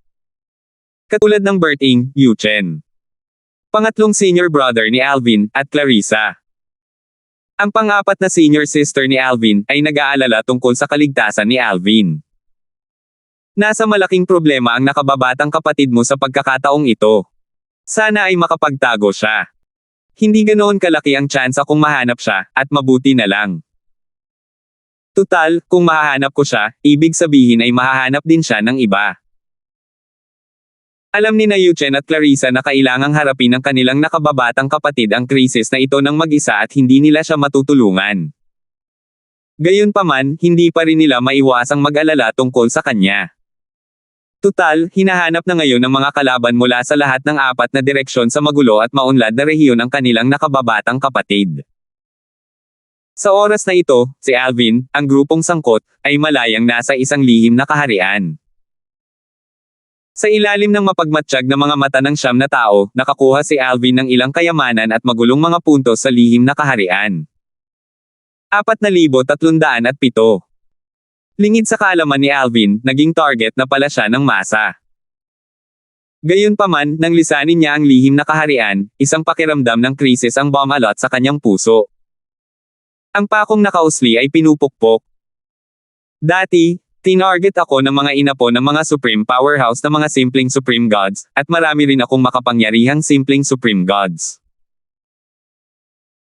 Katulad ng Bert Ing, Yuchen. Pangatlong senior brother ni Alvin, at Clarissa. Ang pang-apat na senior sister ni Alvin, ay nag-aalala tungkol sa kaligtasan ni Alvin. Nasa malaking problema ang nakababatang kapatid mo sa pagkakataong ito. Sana ay makapagtago siya. Hindi ganoon kalaki ang tsansa kung mahanap siya, at mabuti na lang. Tutal, kung mahahanap ko siya, ibig sabihin ay mahahanap din siya ng iba. Alam ni na Yuchen at Clarissa na kailangang harapin ng kanilang nakababatang kapatid ang krisis na ito ng mag-isa at hindi nila siya matutulungan. Gayunpaman, hindi pa rin nila maiwasang mag-alala tungkol sa kanya. Tutal, hinahanap na ngayon ng mga kalaban mula sa lahat ng 4 na direksyon sa magulo at maunlad na rehiyon ang kanilang nakababatang kapatid. Sa oras na ito, si Alvin, ang grupong sangkot, ay malayang nasa isang lihim na kaharian. Sa ilalim ng mapagmatsyag na mga mata ng 9 na tao, nakakuha si Alvin ng ilang kayamanan at magulong mga puntos sa lihim na kaharian. 4,307. Lingid sa kaalaman ni Alvin, naging target na pala siya ng masa. Gayunpaman, nang lisanin niya ang lihim na kaharian, isang pakiramdam ng krisis ang bumalot sa kanyang puso. Ang pakong nakausli ay pinupukpok. Dati, tinarget ako ng mga inapo ng mga supreme powerhouse na mga simpleng supreme gods, at marami rin akong makapangyarihang simpleng supreme gods.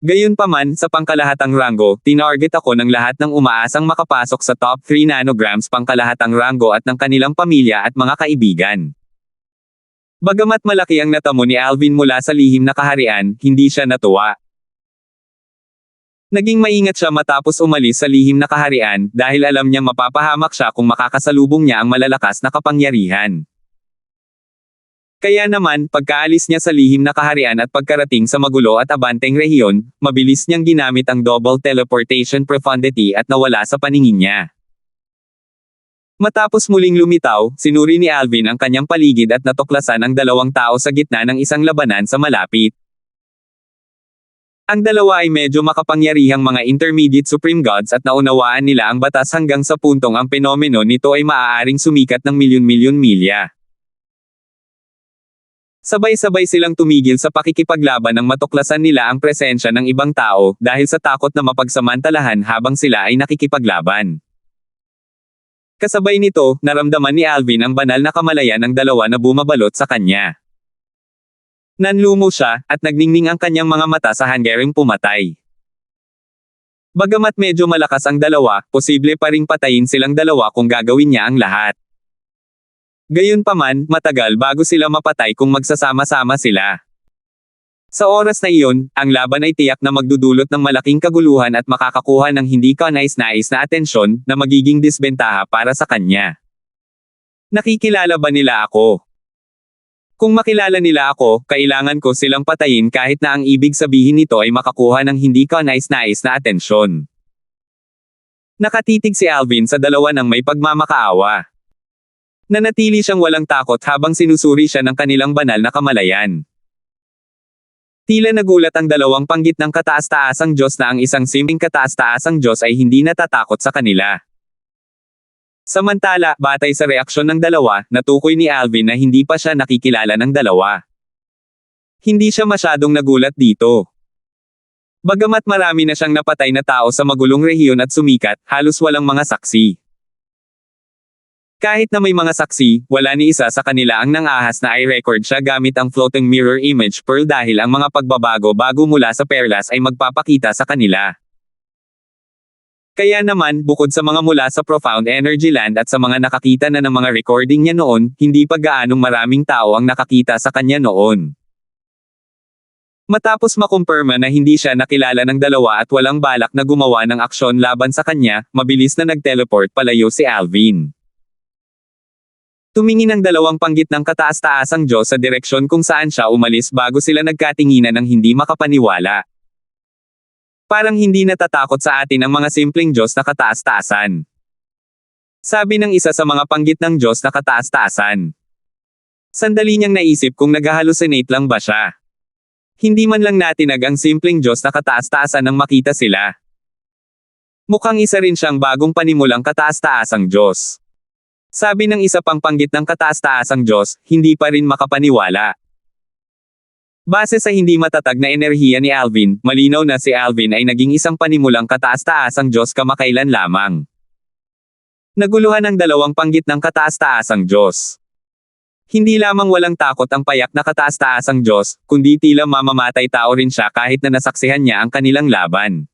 Gayunpaman, sa pangkalahatang ranggo, tinarget ako ng lahat ng umaasang makapasok sa top 3 nanograms pangkalahatang ranggo at ng kanilang pamilya at mga kaibigan. Bagamat malaki ang natamo ni Alvin mula sa lihim na kaharian, hindi siya natuwa. Naging maingat siya matapos umalis sa lihim na kaharian, dahil alam niyang mapapahamak siya kung makakasalubong niya ang malalakas na kapangyarihan. Kaya naman, pagkaalis niya sa lihim na kaharian at pagkarating sa magulo at abanteng rehiyon, mabilis niyang ginamit ang double teleportation profundity at nawala sa paningin niya. Matapos muling lumitaw, sinuri ni Alvin ang kanyang paligid at natuklasan ang 2 tao sa gitna ng isang labanan sa malapit. Ang dalawa ay medyo makapangyarihang mga intermediate supreme gods at naunawaan nila ang batas hanggang sa puntong ang penomeno nito ay maaaring sumikat ng milyon-milyon milya. Sabay-sabay silang tumigil sa pakikipaglaban nang matuklasan nila ang presensya ng ibang tao, dahil sa takot na mapagsamantalahan habang sila ay nakikipaglaban. Kasabay nito, naramdaman ni Alvin ang banal na kamalayan ng 2 na bumabalot sa kanya. Nanlumo siya, at nagningning ang kanyang mga mata sa hanggaring pumatay. Bagamat medyo malakas ang 2, posible pa ring patayin silang 2 kung gagawin niya ang lahat. Gayunpaman, matagal bago sila mapatay kung magsasama-sama sila. Sa oras na iyon, ang laban ay tiyak na magdudulot ng malaking kaguluhan at makakakuha ng hindi kanais-nais na atensyon, na magiging disbentaha para sa kanya. Nakikilala ba nila ako? Kung makilala nila ako, kailangan ko silang patayin kahit na ang ibig sabihin nito ay makakuha ng hindi kanais-nais na atensyon. Nakatitig si Alvin sa 2 ng may pagmamakaawa. Nanatili siyang walang takot habang sinusuri siya ng kanilang banal na kamalayan. Tila nagulat ang 2 panggitnang kataas-taasang Diyos na ang isang simpleng kataas-taasang Diyos ay hindi natatakot sa kanila. Samantala, batay sa reaksyon ng 2, natukoy ni Alvin na hindi pa siya nakikilala ng 2. Hindi siya masyadong nagulat dito. Bagamat marami na siyang napatay na tao sa magulong rehiyon at sumikat, halos walang mga saksi. Kahit na may mga saksi, wala ni isa sa kanila ang nangahas na i-record siya gamit ang floating mirror image pearl dahil ang mga pagbabago mula sa perlas ay magpapakita sa kanila. Kaya naman, bukod sa mga mula sa Profound Energy Land at sa mga nakakita na ng mga recording niya noon, hindi pa gaanong maraming tao ang nakakita sa kanya noon. Matapos makumpirma na hindi siya nakilala ng 2 at walang balak na gumawa ng aksyon laban sa kanya, mabilis na nag-teleport palayo si Alvin. Tumingin ang 2 panggitnang kataas-taasang Diyos sa direksyon kung saan siya umalis bago sila nagkatinginan ng hindi makapaniwala. Parang hindi natatakot sa atin ang mga simpleng Diyos na kataas-taasan. Sabi ng isa sa mga panggitnang Diyos na kataas-taasan. Sandali niyang naisip kung nag-hallucinate lang ba siya. Hindi man lang natinag ang simpleng Diyos na kataas-taasan nang makita sila. Mukhang isa rin siyang bagong panimulang kataas-taasang Diyos. Sabi ng isa pang panggitnang kataas-taasang Diyos, hindi pa rin makapaniwala. Base sa hindi matatag na enerhiya ni Alvin, malinaw na si Alvin ay naging isang panimulang kataas-taasang Diyos kamakailan lamang. Naguluhan ang dalawang panggit ng kataas-taasang Diyos. Hindi lamang walang takot ang payak na kataas-taasang Diyos, kundi tila mamamatay tao rin siya kahit na nasaksihan niya ang kanilang laban.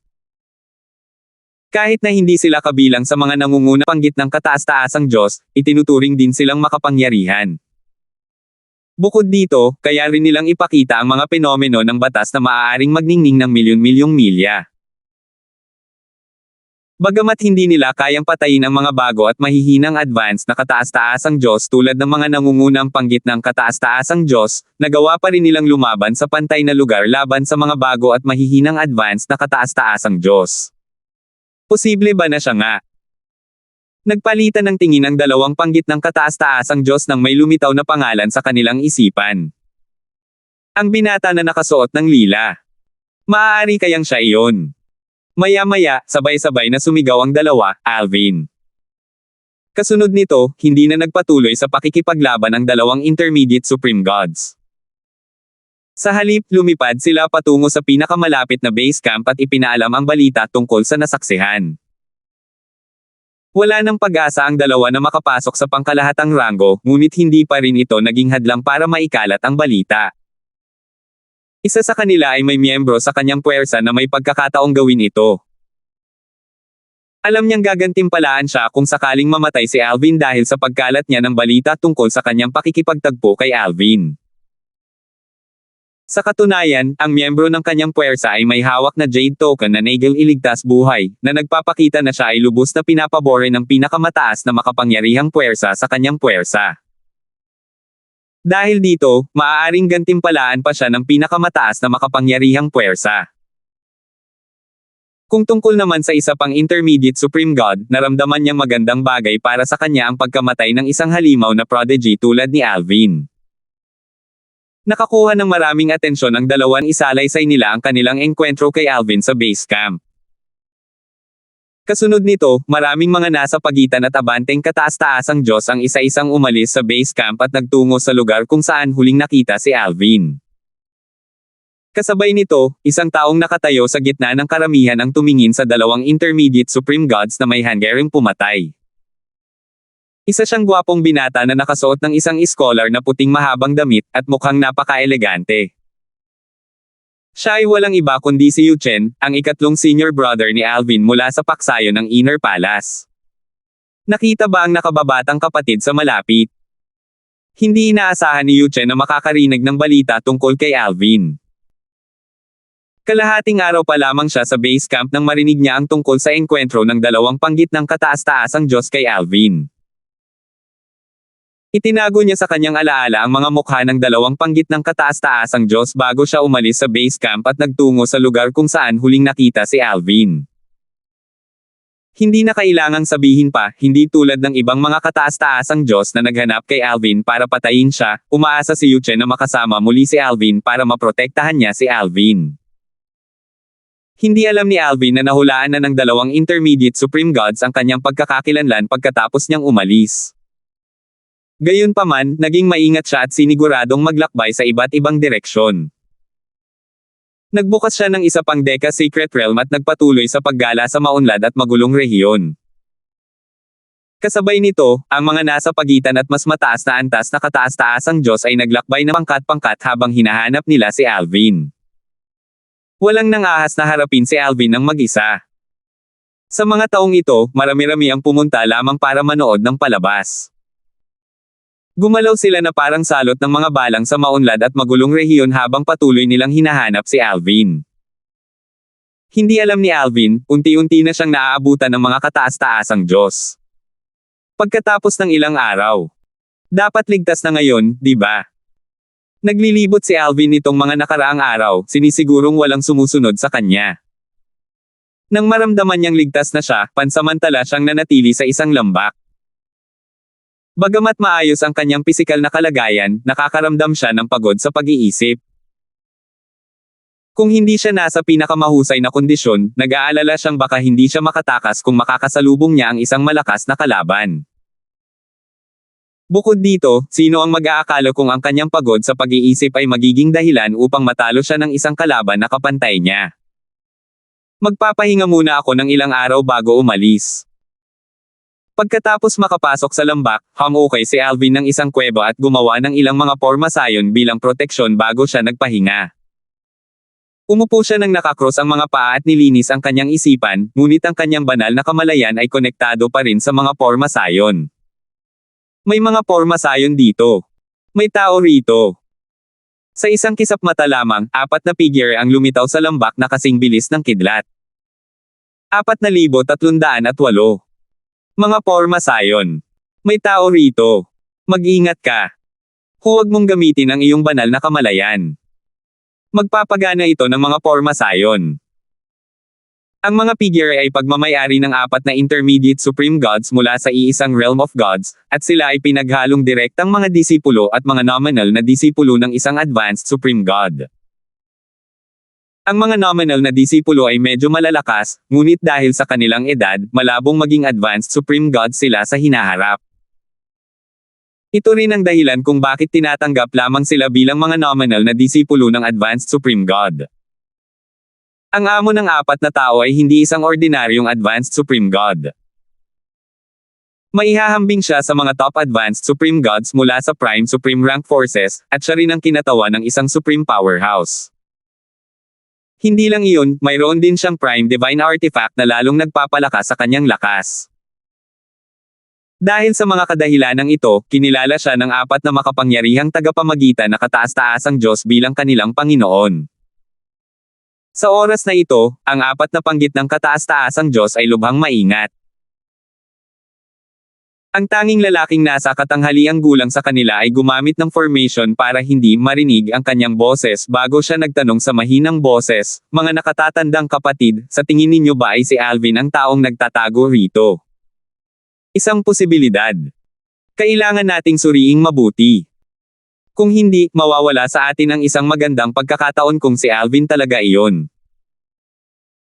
Kahit na hindi sila kabilang sa mga nangungunang panggit ng kataas-taasang Diyos, itinuturing din silang makapangyarihan. Bukod dito, kaya rin nilang ipakita ang mga penomeno ng batas na maaaring magningning ng milyon-milyong milya. Bagamat hindi nila kayang patayin ang mga bago at mahihinang advance na kataas-taasang Diyos tulad ng mga nangungunang panggit ng kataas-taasang Diyos, nagawa pa rin nilang lumaban sa pantay na lugar laban sa mga bago at mahihinang advance na kataas-taasang Diyos. Posible ba na siya nga? Nagpalitan ng tingin ang dalawang panggit ng kataas-taasang Diyos nang may lumitaw na pangalan sa kanilang isipan. Ang binata na nakasuot ng lila. Maaari kayang siya iyon. Maya-maya, sabay-sabay na sumigaw ang dalawa, Alvin. Kasunod nito, hindi na nagpatuloy sa pakikipaglaban ang dalawang intermediate supreme gods. Sa halip, lumipad sila patungo sa pinakamalapit na base camp at ipinaalam ang balita tungkol sa nasaksihan. Wala nang pag-asa ang dalawa na makapasok sa pangkalahatang ranggo, ngunit hindi pa rin ito naging hadlang para maikalat ang balita. Isa sa kanila ay may miyembro sa kanyang puwersa na may pagkakataong gawin ito. Alam niyang gagantimpalaan siya kung sakaling mamatay si Alvin dahil sa pagkalat niya ng balita tungkol sa kanyang pakikipagtagpo kay Alvin. Sa katunayan, ang miyembro ng kanyang puwersa ay may hawak na Jade Token na Nagel Iligtas Buhay, na nagpapakita na siya ay lubos na pinapabore ng pinakamataas na makapangyarihang puwersa sa kanyang puwersa. Dahil dito, maaaring gantimpalaan pa siya ng pinakamataas na makapangyarihang puwersa. Kung tungkol naman sa isa pang intermediate supreme god, naramdaman niyang magandang bagay para sa kanya ang pagkamatay ng isang halimaw na prodigy tulad ni Alvin. Nakakuha ng maraming atensyon ang dalawan, isalaysay nila ang kanilang engkwentro kay Alvin sa base camp. Kasunod nito, maraming mga nasa pagitan at abanteng kataas-taasang Diyos ang isa-isang umalis sa base camp at nagtungo sa lugar kung saan huling nakita si Alvin. Kasabay nito, isang taong nakatayo sa gitna ng karamihan ang tumingin sa dalawang intermediate supreme gods na may hanggaring pumatay. Isa siyang gwapong binata na nakasuot ng isang scholar na puting mahabang damit at mukhang napaka-elegante. Siya ay walang iba kundi si Yu Chen, ang ikatlong senior brother ni Alvin mula sa paksayo ng Inner Palace. Nakita ba ang nakababatang kapatid sa malapit? Hindi inaasahan ni Yu Chen na makakarinig ng balita tungkol kay Alvin. Kalahating araw pa lamang siya sa base camp nang marinig niya ang tungkol sa engkwentro ng dalawang panggit ng kataas-taasang Diyos kay Alvin. Itinago niya sa kanyang alaala ang mga mukha ng dalawang panggit ng kataas-taasang Diyos bago siya umalis sa base camp at nagtungo sa lugar kung saan huling nakita si Alvin. Hindi na kailangang sabihin pa, hindi tulad ng ibang mga kataas-taasang Diyos na naghanap kay Alvin para patayin siya, umaasa si Yu Chen na makasama muli si Alvin para maprotektahan niya si Alvin. Hindi alam ni Alvin na nahulaan na ng dalawang intermediate supreme gods ang kanyang pagkakakilanlan pagkatapos niyang umalis. Gayunpaman, naging maingat siya at siniguradong maglakbay sa iba't ibang direksyon. Nagbukas siya ng isa pang Deka Secret Realm at nagpatuloy sa paggala sa maunlad at magulong rehiyon. Kasabay nito, ang mga nasa pagitan at mas mataas na antas na kataas-taasang Diyos ay naglakbay na pangkat-pangkat habang hinahanap nila si Alvin. Walang nangahas na harapin si Alvin ng mag-isa. Sa mga taong ito, marami-rami ang pumunta lamang para manood ng palabas. Gumalaw sila na parang salot ng mga balang sa maunlad at magulong rehiyon habang patuloy nilang hinahanap si Alvin. Hindi alam ni Alvin, unti-unti na siyang naaabutan ng mga kataas-taasang Diyos. Pagkatapos ng ilang araw. Dapat ligtas na ngayon, di ba? Naglilibot si Alvin nitong mga nakaraang araw, sinisigurong walang sumusunod sa kanya. Nang maramdaman niyang ligtas na siya, pansamantala siyang nanatili sa isang lambak. Bagamat maayos ang kanyang pisikal na kalagayan, nakakaramdam siya ng pagod sa pag-iisip. Kung hindi siya nasa pinakamahusay na kondisyon, nag-aalala siyang baka hindi siya makatakas kung makakasalubong niya ang isang malakas na kalaban. Bukod dito, sino ang mag-aakala kung ang kanyang pagod sa pag-iisip ay magiging dahilan upang matalo siya ng isang kalaban na kapantay niya. Magpapahinga muna ako ng ilang araw bago umalis. Pagkatapos makapasok sa lambak, humukay si Alvin ng isang kuweba at gumawa ng ilang mga pormasayon bilang proteksyon bago siya nagpahinga. Umupo siya ng nakakross ang mga paa at nilinis ang kanyang isipan, ngunit ang kanyang banal na kamalayan ay konektado pa rin sa mga pormasayon. May mga pormasayon dito. May tao rito. Sa isang kisap mata lamang, 4 na figure ang lumitaw sa lambak na kasing bilis ng kidlat. 4,308. Mga pormasayon. May tao rito. Mag-ingat ka. Huwag mong gamitin ang iyong banal na kamalayan. Magpapagana ito ng mga pormasayon. Ang mga figure ay pagmamayari ng 4 na intermediate supreme gods mula sa iisang realm of gods, at sila ay pinaghalong direktang mga disipulo at mga nominal na disipulo ng isang advanced supreme god. Ang mga nominal na disipulo ay medyo malalakas, ngunit dahil sa kanilang edad, malabong maging advanced supreme god sila sa hinaharap. Ito rin ang dahilan kung bakit tinatanggap lamang sila bilang mga nominal na disipulo ng advanced supreme god. Ang amo ng 4 na tao ay hindi isang ordinaryong advanced supreme god. Maihahambing siya sa mga top advanced supreme gods mula sa prime supreme rank forces, at siya rin ang kinatawan ng isang supreme powerhouse. Hindi lang iyon, mayroon din siyang prime divine artifact na lalong nagpapalakas sa kanyang lakas. Dahil sa mga kadahilanang ito, kinilala siya ng 4 na makapangyarihang tagapamagitan na kataas-taasang Diyos bilang kanilang Panginoon. Sa oras na ito, ang 4 na panggit ng kataas-taasang Diyos ay lubhang maingat. Ang tanging lalaking nasa katanghaliang gulang sa kanila ay gumamit ng formation para hindi marinig ang kanyang boses bago siya nagtanong sa mahinang boses, "Mga nakatatandang kapatid, sa tingin ninyo ba ay si Alvin ang taong nagtatago rito?" Isang posibilidad. Kailangan nating suriing mabuti. Kung hindi, mawawala sa atin ang isang magandang pagkakataon kung si Alvin talaga iyon.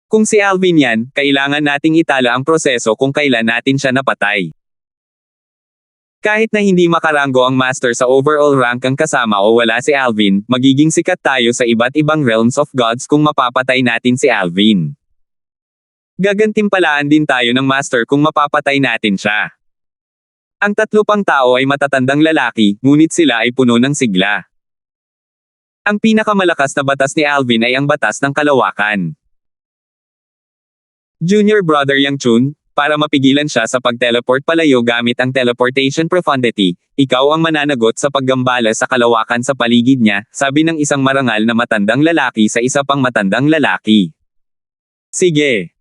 Kung si Alvin yan, kailangan nating itala ang proseso kung kailan natin siya napatay. Kahit na hindi makaranggo ang master sa overall rank ang kasama o wala si Alvin, magiging sikat tayo sa iba't ibang realms of gods kung mapapatay natin si Alvin. Gagantimpalaan din tayo ng master kung mapapatay natin siya. Ang 3 pang tao ay matatandang lalaki, ngunit sila ay puno ng sigla. Ang pinakamalakas na batas ni Alvin ay ang batas ng kalawakan. Junior Brother Yang Chun, para mapigilan siya sa pag-teleport palayo gamit ang teleportation profundity, ikaw ang mananagot sa paggambala sa kalawakan sa paligid niya, sabi ng isang marangal na matandang lalaki sa isa pang matandang lalaki. Sige.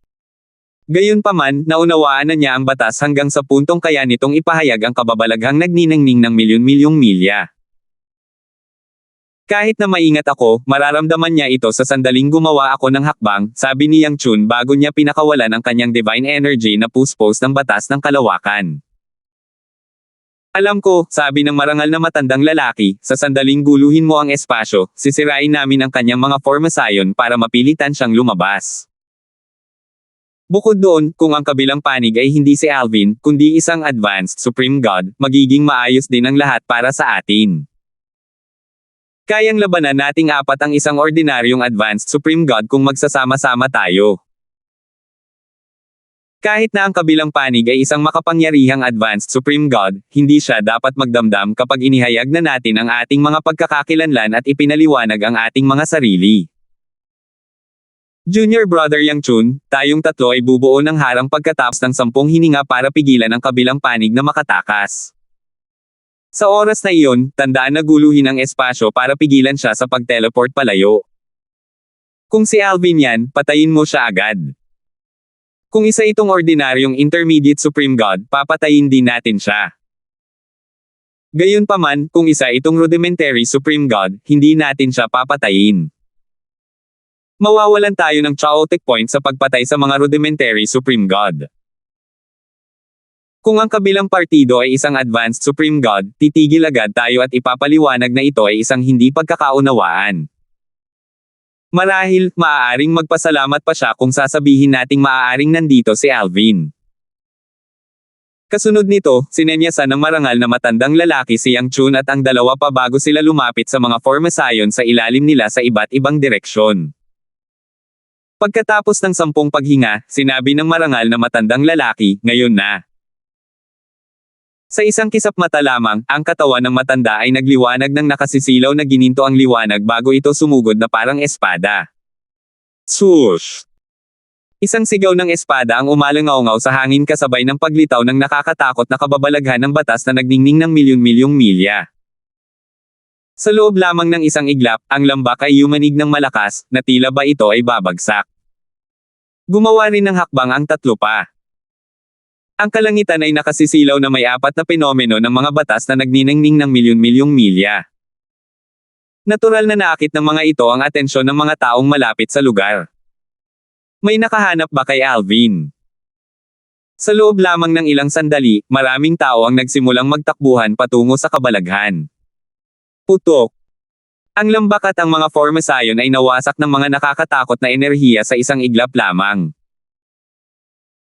Gayunpaman, naunawaan na niya ang batas hanggang sa puntong kaya nitong ipahayag ang kababalaghang nagniningning ng milyon-milyong milya. Kahit na maingat ako, mararamdaman niya ito sa sandaling gumawa ako ng hakbang, sabi ni Yang Chun bago niya pinakawalan ang kanyang divine energy na puspos ng batas ng kalawakan. Alam ko, sabi ng marangal na matandang lalaki, sa sandaling guluhin mo ang espasyo, sisirain namin ang kanyang mga formasayon para mapilitan siyang lumabas. Bukod doon, kung ang kabilang panig ay hindi si Alvin, kundi isang advanced supreme god, magiging maayos din ang lahat para sa atin. Kayang labanan nating 4 ang isang ordinaryong advanced supreme god kung magsasama-sama tayo. Kahit na ang kabilang panig ay isang makapangyarihang advanced supreme god, hindi siya dapat magdamdam kapag inihayag na natin ang ating mga pagkakakilanlan at ipinaliwanag ang ating mga sarili. Junior Brother Yang Chun, tayong 3 ay bubuo ng harang pagkatapos ng 10 hininga para pigilan ang kabilang panig na makatakas. Sa oras na iyon, tandaan na guluhin ang espasyo para pigilan siya sa pag-teleport palayo. Kung si Alvin yan, patayin mo siya agad. Kung isa itong ordinaryong intermediate supreme god, papatayin din natin siya. Gayunpaman, kung isa itong rudimentary supreme god, hindi natin siya papatayin. Mawawalan tayo ng chaotic point sa pagpatay sa mga rudimentary supreme god. Kung ang kabilang partido ay isang advanced supreme god, titigil agad tayo at ipapaliwanag na ito ay isang hindi pagkakaunawaan. Marahil, maaaring magpasalamat pa siya kung sasabihin nating maaaring nandito si Alvin. Kasunod nito, sinenyasan ng marangal na matandang lalaki si Yang Chun at ang 2 pa bago sila lumapit sa mga formasayon sa ilalim nila sa iba't ibang direksyon. Pagkatapos ng 10 paghinga, sinabi ng marangal na matandang lalaki, ngayon na. Sa isang kisap mata lamang, ang katawan ng matanda ay nagliwanag ng nakasisilaw na gininto ang liwanag bago ito sumugod na parang espada. Swoosh! Isang sigaw ng espada ang umalangaw-ngaw sa hangin kasabay ng paglitaw ng nakakatakot na kababalaghan ng batas na nagningning ng milyon-milyong milya. Sa loob lamang ng isang iglap, ang lambak ay yumanig ng malakas, na tila ba ito ay babagsak. Gumawa rin ng hakbang ang tatlo pa. Ang kalangitan ay nakasisilaw na may apat na penomeno ng mga batas na nagniningning ng milyon-milyong milya. Natural na naakit ng mga ito ang atensyon ng mga taong malapit sa lugar. May nakahanap ba kay Alvin? Sa loob lamang ng ilang sandali, maraming tao ang nagsimulang magtakbuhan patungo sa kabalaghan. Putok! Ang lambak at ang mga formasayon ay nawasak ng mga nakakatakot na enerhiya sa isang iglap lamang.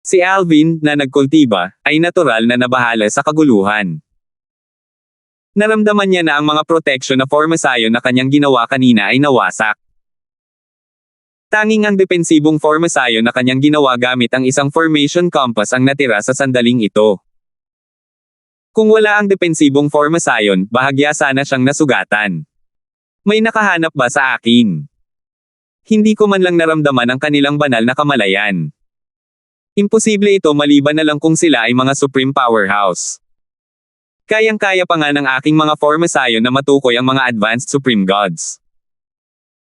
Si Alvin, na nagkultiba, ay natural na nabahala sa kaguluhan. Naramdaman niya na ang mga protection na formasayon na kanyang ginawa kanina ay nawasak. Tanging ang depensibong formasayon na kanyang ginawa gamit ang isang formation compass ang natira sa sandaling ito. Kung wala ang depensibong formasayon, bahagya sana siyang nasugatan. May nakahanap ba sa akin? Hindi ko man lang naramdaman ang kanilang banal na kamalayan. Imposible ito maliban na lang kung sila ay mga supreme powerhouse. Kayang-kaya pa nga ng aking mga formasayon na matukoy ang mga advanced supreme gods.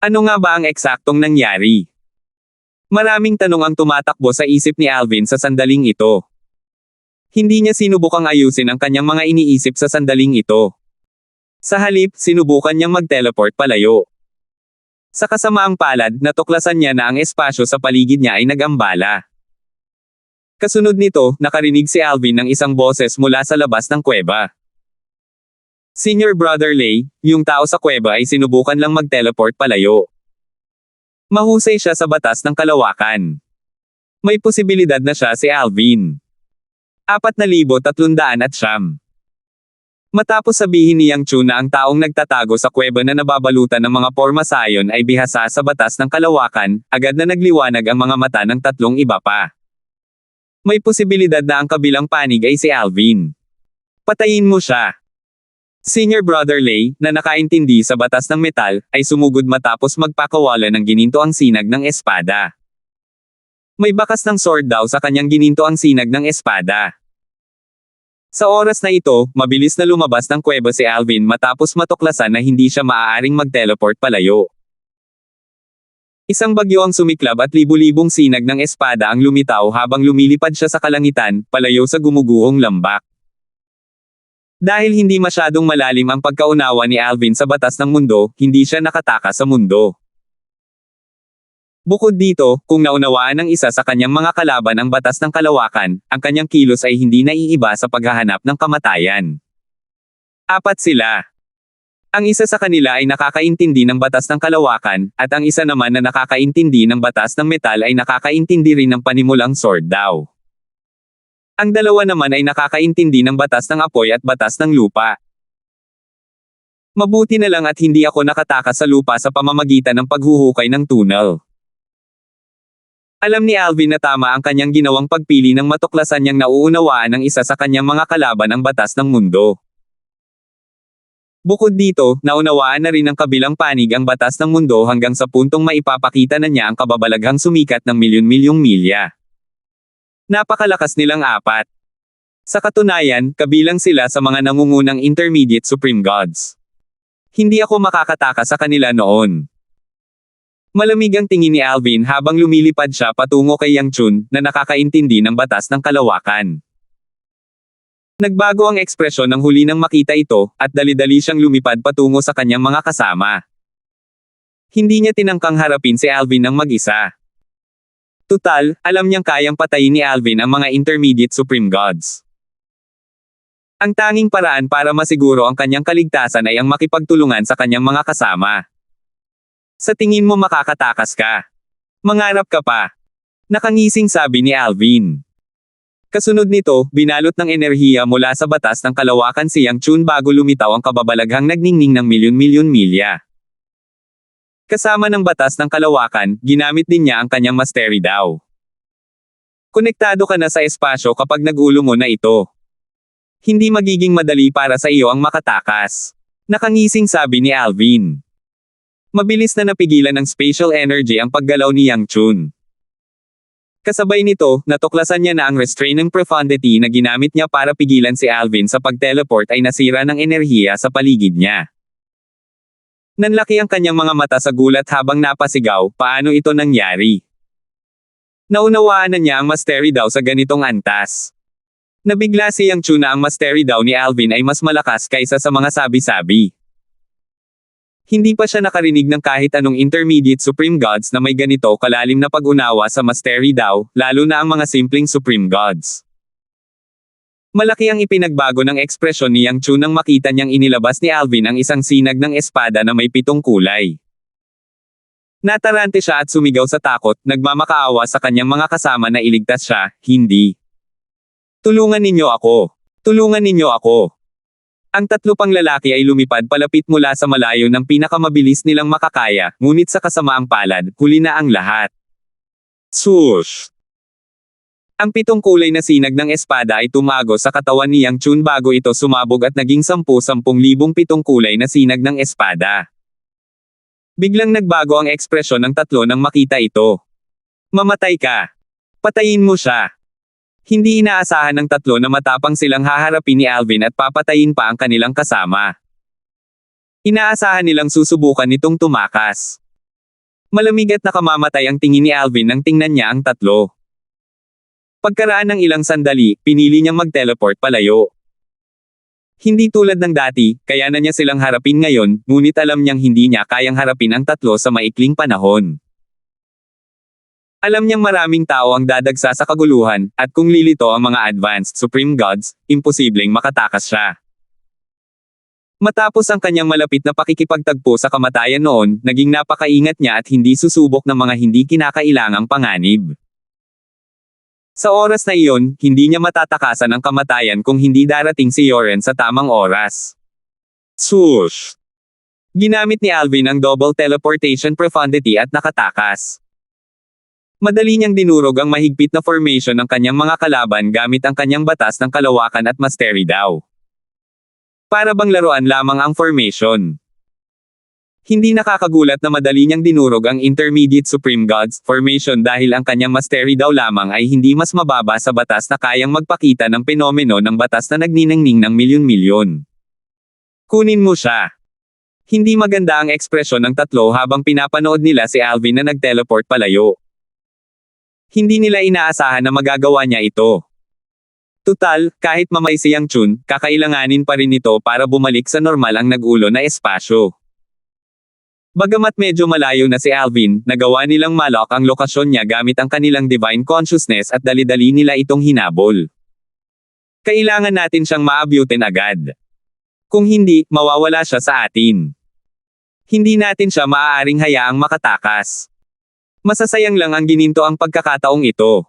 Ano nga ba ang eksaktong nangyari? Maraming tanong ang tumatakbo sa isip ni Alvin sa sandaling ito. Hindi niya sinubukang ayusin ang kanyang mga iniisip sa sandaling ito. Sa halip, sinubukan niyang mag-teleport palayo. Sa kasamaang palad, natuklasan niya na ang espasyo sa paligid niya ay nagambala. Kasunod nito, nakarinig si Alvin ng isang boses mula sa labas ng kuweba. Senior Brother Lay, yung tao sa kuweba ay sinubukan lang mag-teleport palayo. Mahusay siya sa batas ng kalawakan. May posibilidad na siya si Alvin. 4,309. Matapos sabihin ni Yang Chun na ang taong nagtatago sa kuweba na nababalutan ng mga formasayon ay bihasa sa batas ng kalawakan, agad na nagliwanag ang mga mata ng tatlong iba pa. May posibilidad na ang kabilang panig ay si Alvin. Patayin mo siya. Senior Brother Lay, na nakaintindi sa batas ng metal, ay sumugod matapos magpakawala ng gininto ang sinag ng espada. May bakas ng sword daw sa kanyang gininto ang sinag ng espada. Sa oras na ito, mabilis na lumabas ng kuweba si Alvin matapos matuklasan na hindi siya maaaring mag-teleport palayo. Isang bagyo ang sumiklab at libu-libong sinag ng espada ang lumitaw habang lumilipad siya sa kalangitan, palayo sa gumuguhong lambak. Dahil hindi masyadong malalim ang pagkaunawa ni Alvin sa batas ng mundo, hindi siya nakataka sa mundo. Bukod dito, kung naunawaan ng isa sa kanyang mga kalaban ang batas ng kalawakan, ang kanyang kilos ay hindi naiiba sa paghahanap ng kamatayan. 4 sila. Ang isa sa kanila ay nakakaintindi ng batas ng kalawakan, at ang isa naman na nakakaintindi ng batas ng metal ay nakakaintindi rin ng panimulang sword daw. Ang dalawa naman ay nakakaintindi ng batas ng apoy at batas ng lupa. Mabuti na lang at hindi ako nakatakas sa lupa sa pamamagitan ng paghuhukay ng tunnel. Alam ni Alvin na tama ang kanyang ginawang pagpili nang matuklasan niyang nauunawaan ng isa sa kanyang mga kalaban ang batas ng mundo. Bukod dito, naunawaan na rin ng kabilang panig ang batas ng mundo hanggang sa puntong maipapakita na niya ang kababalaghang sumikat ng milyon-milyong milya. Napakalakas nilang 4. Sa katunayan, kabilang sila sa mga nangungunang intermediate supreme gods. Hindi ako makakataka sa kanila noon. Malamig ang tingin ni Alvin habang lumilipad siya patungo kay Yang Chun, na nakakaintindi ng batas ng kalawakan. Nagbago ang ekspresyon ng huli nang makita ito, at dali-dali siyang lumipad patungo sa kanyang mga kasama. Hindi niya tinangkang harapin si Alvin ng mag-isa. Tutal, alam niyang kayang patayin ni Alvin ang mga intermediate supreme gods. Ang tanging paraan para masiguro ang kanyang kaligtasan ay ang makipagtulungan sa kanyang mga kasama. Sa tingin mo makakatakas ka? Mangarap ka pa. Nakangising sabi ni Alvin. Kasunod nito, binalot ng enerhiya mula sa batas ng kalawakan si Yang Chun bago lumitaw ang kababalaghang nagningning ng milyon-milyon milya. Kasama ng batas ng kalawakan, ginamit din niya ang kanyang mastery daw. Konektado ka na sa espasyo kapag nag-ulo mo na ito. Hindi magiging madali para sa iyo ang makatakas. Nakangising sabi ni Alvin. Mabilis na napigilan ng spatial energy ang paggalaw ni Yang Chun. Kasabay nito, natuklasan niya na ang restraining profundity na ginamit niya para pigilan si Alvin sa pag-teleport ay nasira ng enerhiya sa paligid niya. Nanlaki ang kanyang mga mata sa gulat habang napasigaw, paano ito nangyari? Naunawaan na niya ang mastery daw sa ganitong antas. Nabigla si Yang Chun na ang mastery daw ni Alvin ay mas malakas kaysa sa mga sabi-sabi. Hindi pa siya nakarinig ng kahit anong intermediate supreme gods na may ganito kalalim na pag-unawa sa mastery daw, lalo na ang mga simpleng supreme gods. Malaki ang ipinagbago ng ekspresyon ni Yang Chun nang makita niyang inilabas ni Alvin ang isang sinag ng espada na may 7 kulay. Natarante siya at sumigaw sa takot, nagmamakaawa sa kanyang mga kasama na iligtas siya, hindi. Tulungan ninyo ako. Tulungan ninyo ako. Ang 3 pang lalaki ay lumipad palapit mula sa malayo ng pinakamabilis nilang makakaya, ngunit sa kasamaang palad, huli na ang lahat. Swoosh! Ang 7 kulay na sinag ng espada ay tumago sa katawan ni Yang Chun bago ito sumabog at naging 10,000 kulay na sinag ng espada. Biglang nagbago ang ekspresyon ng 3 nang makita ito. Mamatay ka! Patayin mo siya! Hindi inaasahan ng 3 na matapang silang haharapin ni Alvin at papatayin pa ang kanilang kasama. Inaasahan nilang susubukan nitong tumakas. Malamig at nakamamatay ang tingin ni Alvin nang tingnan niya ang 3. Pagkaraan ng ilang sandali, pinili niyang mag-teleport palayo. Hindi tulad ng dati, kaya na niya silang harapin ngayon, ngunit alam niyang hindi niya kayang harapin ang 3 sa maikling panahon. Alam niyang maraming tao ang dadagsa sa kaguluhan, at kung lilito ang mga advanced supreme gods, imposibleng makatakas siya. Matapos ang kanyang malapit na pakikipagtagpo sa kamatayan noon, naging napakaingat niya at hindi susubok ng mga hindi kinakailangang panganib. Sa oras na iyon, hindi niya matatakasan ang kamatayan kung hindi darating si Yoren sa tamang oras. Swoosh! Ginamit ni Alvin ang double teleportation profundity at nakatakas. Madali niyang dinurog ang mahigpit na formation ng kanyang mga kalaban gamit ang kanyang batas ng kalawakan at mastery daw. Para bang laruan lamang ang formation. Hindi nakakagulat na madali niyang dinurog ang intermediate supreme gods formation dahil ang kanyang mastery daw lamang ay hindi mas mababa sa batas na kayang magpakita ng penomeno ng batas na nagniningning ng milyon-milyon. Kunin mo siya. Hindi maganda ang ekspresyon ng 3 habang pinapanood nila si Alvin na nag-teleport palayo. Hindi nila inaasahan na magagawa niya ito. Tutal, kahit mamay si Yang Chun, kakailanganin pa rin ito para bumalik sa normal ang nag-ulo na espasyo. Bagamat medyo malayo na si Alvin, nagawa nilang malok ang lokasyon niya gamit ang kanilang divine consciousness at dali-dali nila itong hinabol. Kailangan natin siyang maabutin agad. Kung hindi, mawawala siya sa atin. Hindi natin siya maaaring hayaang makatakas. Masasayang lang ang gininto ang pagkakataong ito.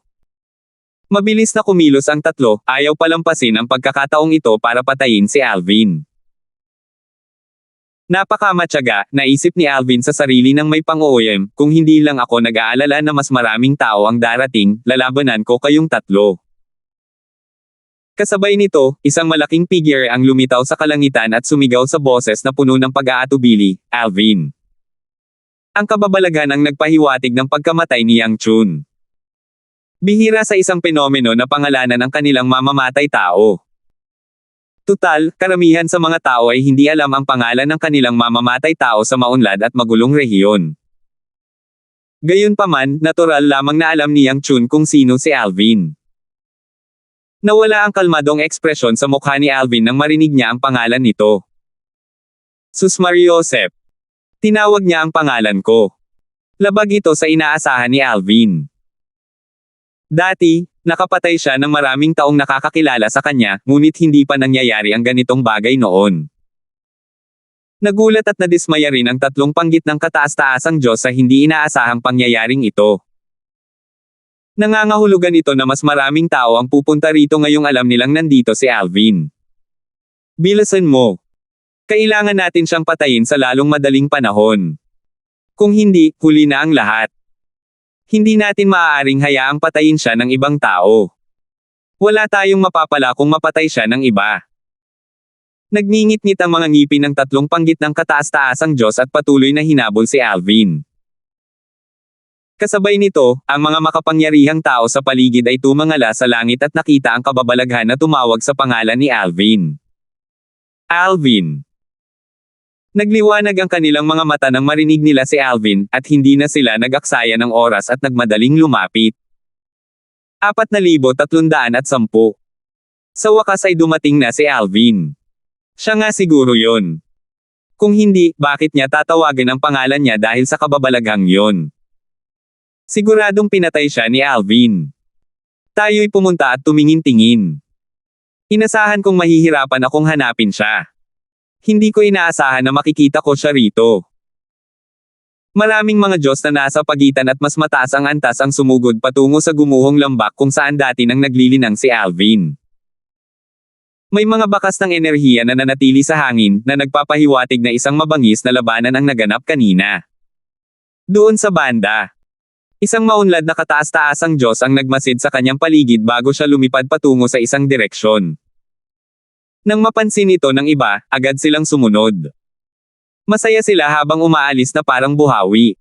Mabilis na kumilos ang 3, ayaw palampasin ang pagkakataong ito para patayin si Alvin. Napakamatyaga, naisip ni Alvin sa sarili ng may pang-OM, kung hindi lang ako nag-aalala na mas maraming tao ang darating, lalabanan ko kayong 3. Kasabay nito, isang malaking figure ang lumitaw sa kalangitan at sumigaw sa boses na puno ng pag-aatubili, Alvin. Ang kababalaghan ang nagpahiwatig ng pagkamatay ni Yang Chun. Bihira sa isang penomeno na pangalanan ang kanilang mamamatay tao. Tutal, karamihan sa mga tao ay hindi alam ang pangalan ng kanilang mamamatay tao sa maunlad at magulong rehiyon. Gayunpaman, natural lamang na alam ni Yang Chun kung sino si Alvin. Nawala ang kalmadong ekspresyon sa mukha ni Alvin nang marinig niya ang pangalan nito. Susmariosep. Tinawag niya ang pangalan ko. Labag ito sa inaasahan ni Alvin. Dati, nakapatay siya ng maraming taong nakakakilala sa kanya, ngunit hindi pa nangyayari ang ganitong bagay noon. Nagulat at nadismaya rin ang 3 panggitnang kataas-taasang Diyos sa hindi inaasahang pangyayaring ito. Nangangahulugan ito na mas maraming tao ang pupunta rito ngayong alam nilang nandito si Alvin. Bilisan mo. Kailangan natin siyang patayin sa lalong madaling panahon. Kung hindi, huli na ang lahat. Hindi natin maaaring hayaang patayin siya ng ibang tao. Wala tayong mapapala kung mapatay siya ng iba. Nagngingit-ngit ang mga ngipin ng tatlong panggit ng kataas-taasang Diyos at patuloy na hinabol si Alvin. Kasabay nito, ang mga makapangyarihang tao sa paligid ay tumangala sa langit at nakita ang kababalaghan na tumawag sa pangalan ni Alvin. Alvin! Nagliwanag ang kanilang mga mata nang marinig nila si Alvin, at hindi na sila nag-aksaya ng oras at nagmadaling lumapit. 4,310. Sa wakas ay dumating na si Alvin. Siya nga siguro yon. Kung hindi, bakit niya tatawagin ang pangalan niya dahil sa kababalaghang yon? Siguradong pinatay siya ni Alvin. Tayo'y pumunta at tumingin-tingin. Inasahan kong mahihirapan akong hanapin siya. Hindi ko inaasahan na makikita ko siya rito. Maraming mga Diyos na nasa pagitan at mas mataas ang antas ang sumugod patungo sa gumuhong lambak kung saan dati nang naglilinang si Alvin. May mga bakas ng enerhiya na nanatili sa hangin na nagpapahiwatig na isang mabangis na labanan ang naganap kanina. Doon sa banda, isang maunlad na kataas-taasang Diyos ang nagmasid sa kanyang paligid bago siya lumipad patungo sa isang direksyon. Nang mapansin ito ng iba, agad silang sumunod. Masaya sila habang umaalis na parang buhawi.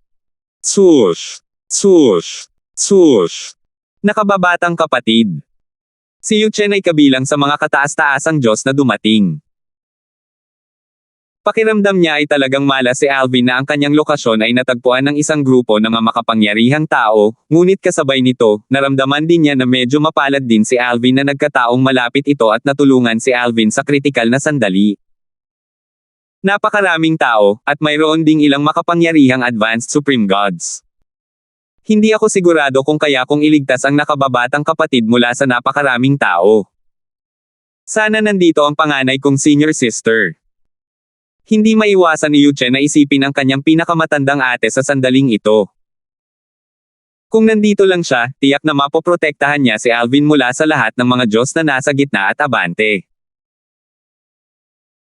Swoosh! Swoosh! Swoosh! Nakababatang kapatid. Si Yuchen ay kabilang sa mga kataas-taasang Diyos na dumating. Pakiramdam niya ay talagang malas si Alvin na ang kanyang lokasyon ay natagpuan ng isang grupo ng mga makapangyarihang tao, ngunit kasabay nito, naramdaman din niya na medyo mapalad din si Alvin na nagkataong malapit ito at natulungan si Alvin sa kritikal na sandali. Napakaraming tao, at mayroon ding ilang makapangyarihang advanced supreme gods. Hindi ako sigurado kung kaya kong iligtas ang nakababatang kapatid mula sa napakaraming tao. Sana nandito ang panganay kong senior sister. Hindi maiwasan ni Yuchen na isipin ang kanyang pinakamatandang ate sa sandaling ito. Kung nandito lang siya, tiyak na mapoprotektahan niya si Alvin mula sa lahat ng mga Diyos na nasa gitna at abante.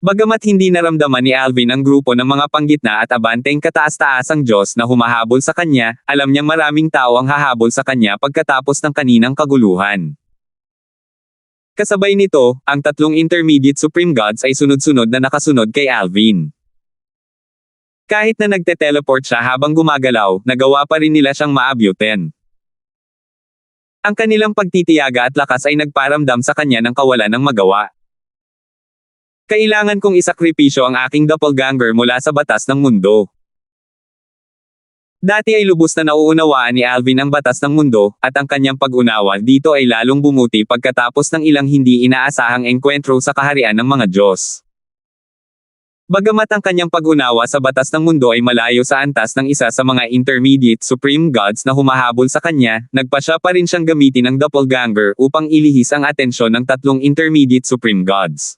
Bagamat hindi naramdaman ni Alvin ang grupo ng mga panggitna at abanteng kataas-taasang Diyos na humahabol sa kanya, alam niyang maraming tao ang hahabol sa kanya pagkatapos ng kaninang kaguluhan. Kasabay nito, ang tatlong intermediate supreme gods ay sunod-sunod na nakasunod kay Alvin. Kahit na nagte-teleport siya habang gumagalaw, nagawa pa rin nila siyang maabutin. Ang kanilang pagtitiyaga at lakas ay nagparamdam sa kanya ng kawalan ng magawa. Kailangan kong isakripisyo ang aking doppelganger mula sa batas ng mundo. Dati ay lubos na nauunawaan ni Alvin ang batas ng mundo, at ang kanyang pag-unawa dito ay lalong bumuti pagkatapos ng ilang hindi inaasahang engkwentro sa kaharian ng mga Diyos. Bagamat ang kanyang pag-unawa sa batas ng mundo ay malayo sa antas ng isa sa mga intermediate supreme gods na humahabol sa kanya, nagpasya pa rin siyang gamitin ang doppelganger upang ilihis ang atensyon ng tatlong intermediate supreme gods.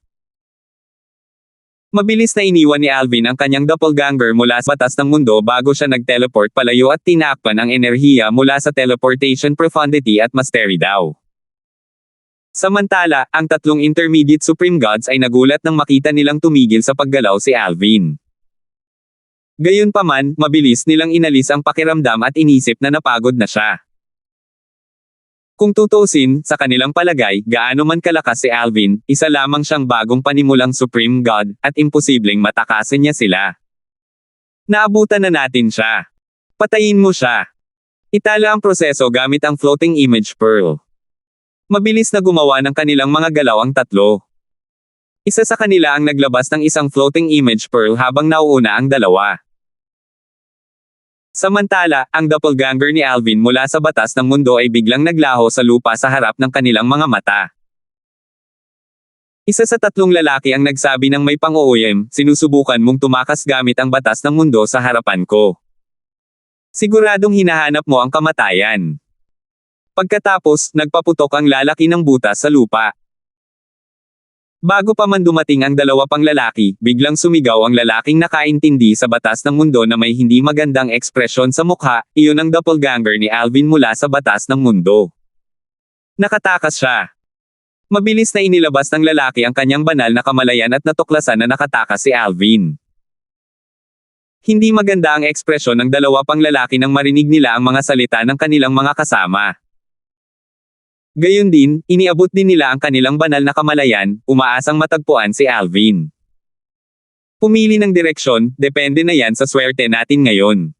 Mabilis na iniwan ni Alvin ang kanyang doppelganger mula sa batas ng mundo bago siya nag-teleport palayo at tinakpan ang enerhiya mula sa teleportation profundity at mastery daw. Samantala, ang tatlong intermediate supreme gods ay nagulat nang makita nilang tumigil sa paggalaw si Alvin. Gayunpaman, mabilis nilang inalis ang pakiramdam at inisip na napagod na siya. Kung tutuusin, sa kanilang palagay, gaano man kalakas si Alvin, isa lamang siyang bagong panimulang Supreme God, at imposibleng matakasan niya sila. Naabutan na natin siya. Patayin mo siya. Itala ang proseso gamit ang floating image pearl. Mabilis na gumawa ng kanilang mga galaw ang tatlo. Isa sa kanila ang naglabas ng isang floating image pearl habang nauuna ang dalawa. Samantala, ang doppelganger ni Alvin mula sa batas ng mundo ay biglang naglaho sa lupa sa harap ng kanilang mga mata. Isa sa tatlong lalaki ang nagsabi ng may pang-uuyam, sinusubukan mong tumakas gamit ang batas ng mundo sa harapan ko. Siguradong hinahanap mo ang kamatayan. Pagkatapos, nagpaputok ang lalaki ng butas sa lupa. Bago pa man dumating ang dalawa pang lalaki, biglang sumigaw ang lalaking nakaintindi sa batas ng mundo na may hindi magandang ekspresyon sa mukha, iyon ang doppelganger ni Alvin mula sa batas ng mundo. Nakatakas siya. Mabilis na inilabas ng lalaki ang kanyang banal na kamalayan at natuklasan na nakatakas si Alvin. Hindi maganda ang ekspresyon ng dalawa pang lalaki nang marinig nila ang mga salita ng kanilang mga kasama. Gayon din, iniabot din nila ang kanilang banal na kamalayan, umaasang matagpuan si Alvin. Pumili ng direksyon, depende na yan sa swerte natin ngayon.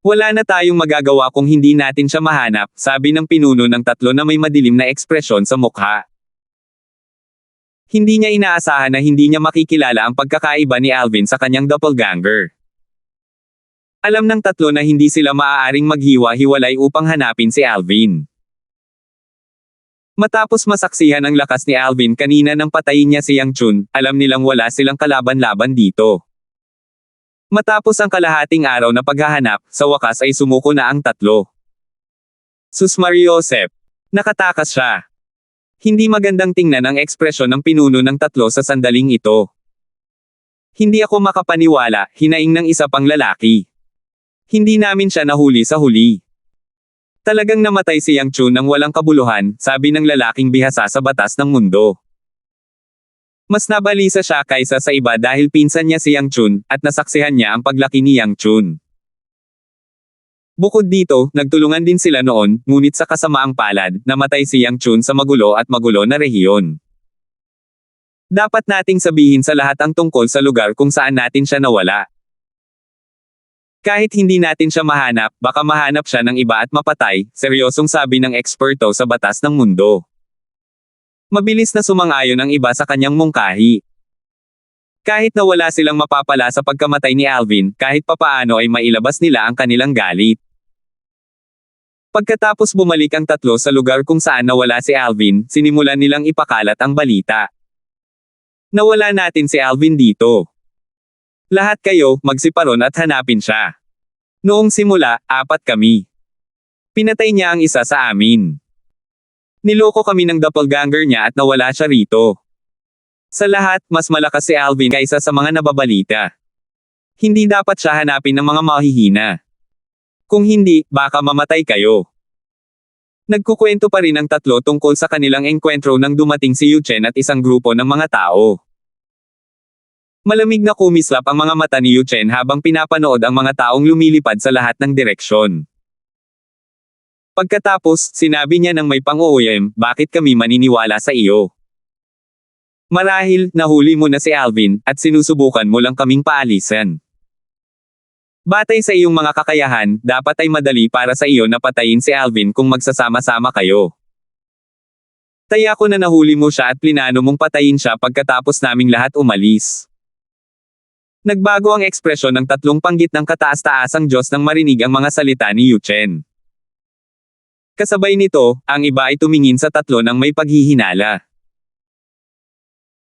Wala na tayong magagawa kung hindi natin siya mahanap, sabi ng pinuno ng tatlo na may madilim na ekspresyon sa mukha. Hindi niya inaasahan na hindi niya makikilala ang pagkakaiba ni Alvin sa kanyang doppelganger. Alam ng tatlo na hindi sila maaaring maghiwa-hiwalay upang hanapin si Alvin. Matapos masaksihan ang lakas ni Alvin kanina nang patayin niya si Yang Chun, alam nilang wala silang kalaban-laban dito. Matapos ang kalahating araw na paghahanap, sa wakas ay sumuko na ang tatlo. Sus Mariosep. Nakatakas siya. Hindi magandang tingnan ang ekspresyon ng pinuno ng tatlo sa sandaling ito. Hindi ako makapaniwala, hinaing ng isa pang lalaki. Hindi namin siya nahuli sa huli. Talagang namatay si Yang Chun nang walang kabuluhan, sabi ng lalaking bihasa sa batas ng mundo. Mas nabalisa siya kaysa sa iba dahil pinsan niya si Yang Chun, at nasaksihan niya ang paglaki ni Yang Chun. Bukod dito, nagtulungan din sila noon, ngunit sa kasamaang palad, namatay si Yang Chun sa magulo at magulo na rehiyon. Dapat nating sabihin sa lahat ang tungkol sa lugar kung saan natin siya nawala. Kahit hindi natin siya mahanap, baka mahanap siya ng iba at mapatay, seryosong sabi ng eksperto sa batas ng mundo. Mabilis na sumang-ayon ang iba sa kanyang mungkahi. Kahit na wala silang mapapala sa pagkamatay ni Alvin, kahit papaano ay mailabas nila ang kanilang galit. Pagkatapos bumalik ang tatlo sa lugar kung saan nawala si Alvin, sinimulan nilang ipakalat ang balita. Nawala natin si Alvin dito. Lahat kayo, magsiparon at hanapin siya. Noong simula, 4 kami. Pinatay niya ang isa sa amin. Niloko kami ng doppelganger niya at nawala siya rito. Sa lahat, mas malakas si Alvin kaysa sa mga nababalita. Hindi dapat siya hanapin ng mga mahihina. Kung hindi, baka mamatay kayo. Nagkukwento pa rin ang tatlo tungkol sa kanilang engkwentro nang dumating si Yu Chen at isang grupo ng mga tao. Malamig na kumislap ang mga mata ni Yu Chen habang pinapanood ang mga taong lumilipad sa lahat ng direksyon. Pagkatapos, sinabi niya ng may pang-uuyam, bakit kami maniniwala sa iyo? Marahil, nahuli mo na si Alvin, at sinusubukan mo lang kaming paalisan. Batay sa iyong mga kakayahan, dapat ay madali para sa iyo na patayin si Alvin kung magsasama-sama kayo. Taya ko na nahuli mo siya at plinano mong patayin siya pagkatapos naming lahat umalis. Nagbago ang ekspresyon ng tatlong panggit ng kataas-taasang Diyos nang marinig ang mga salita ni Yu Chen. Kasabay nito, ang iba ay tumingin sa tatlo nang may paghihinala.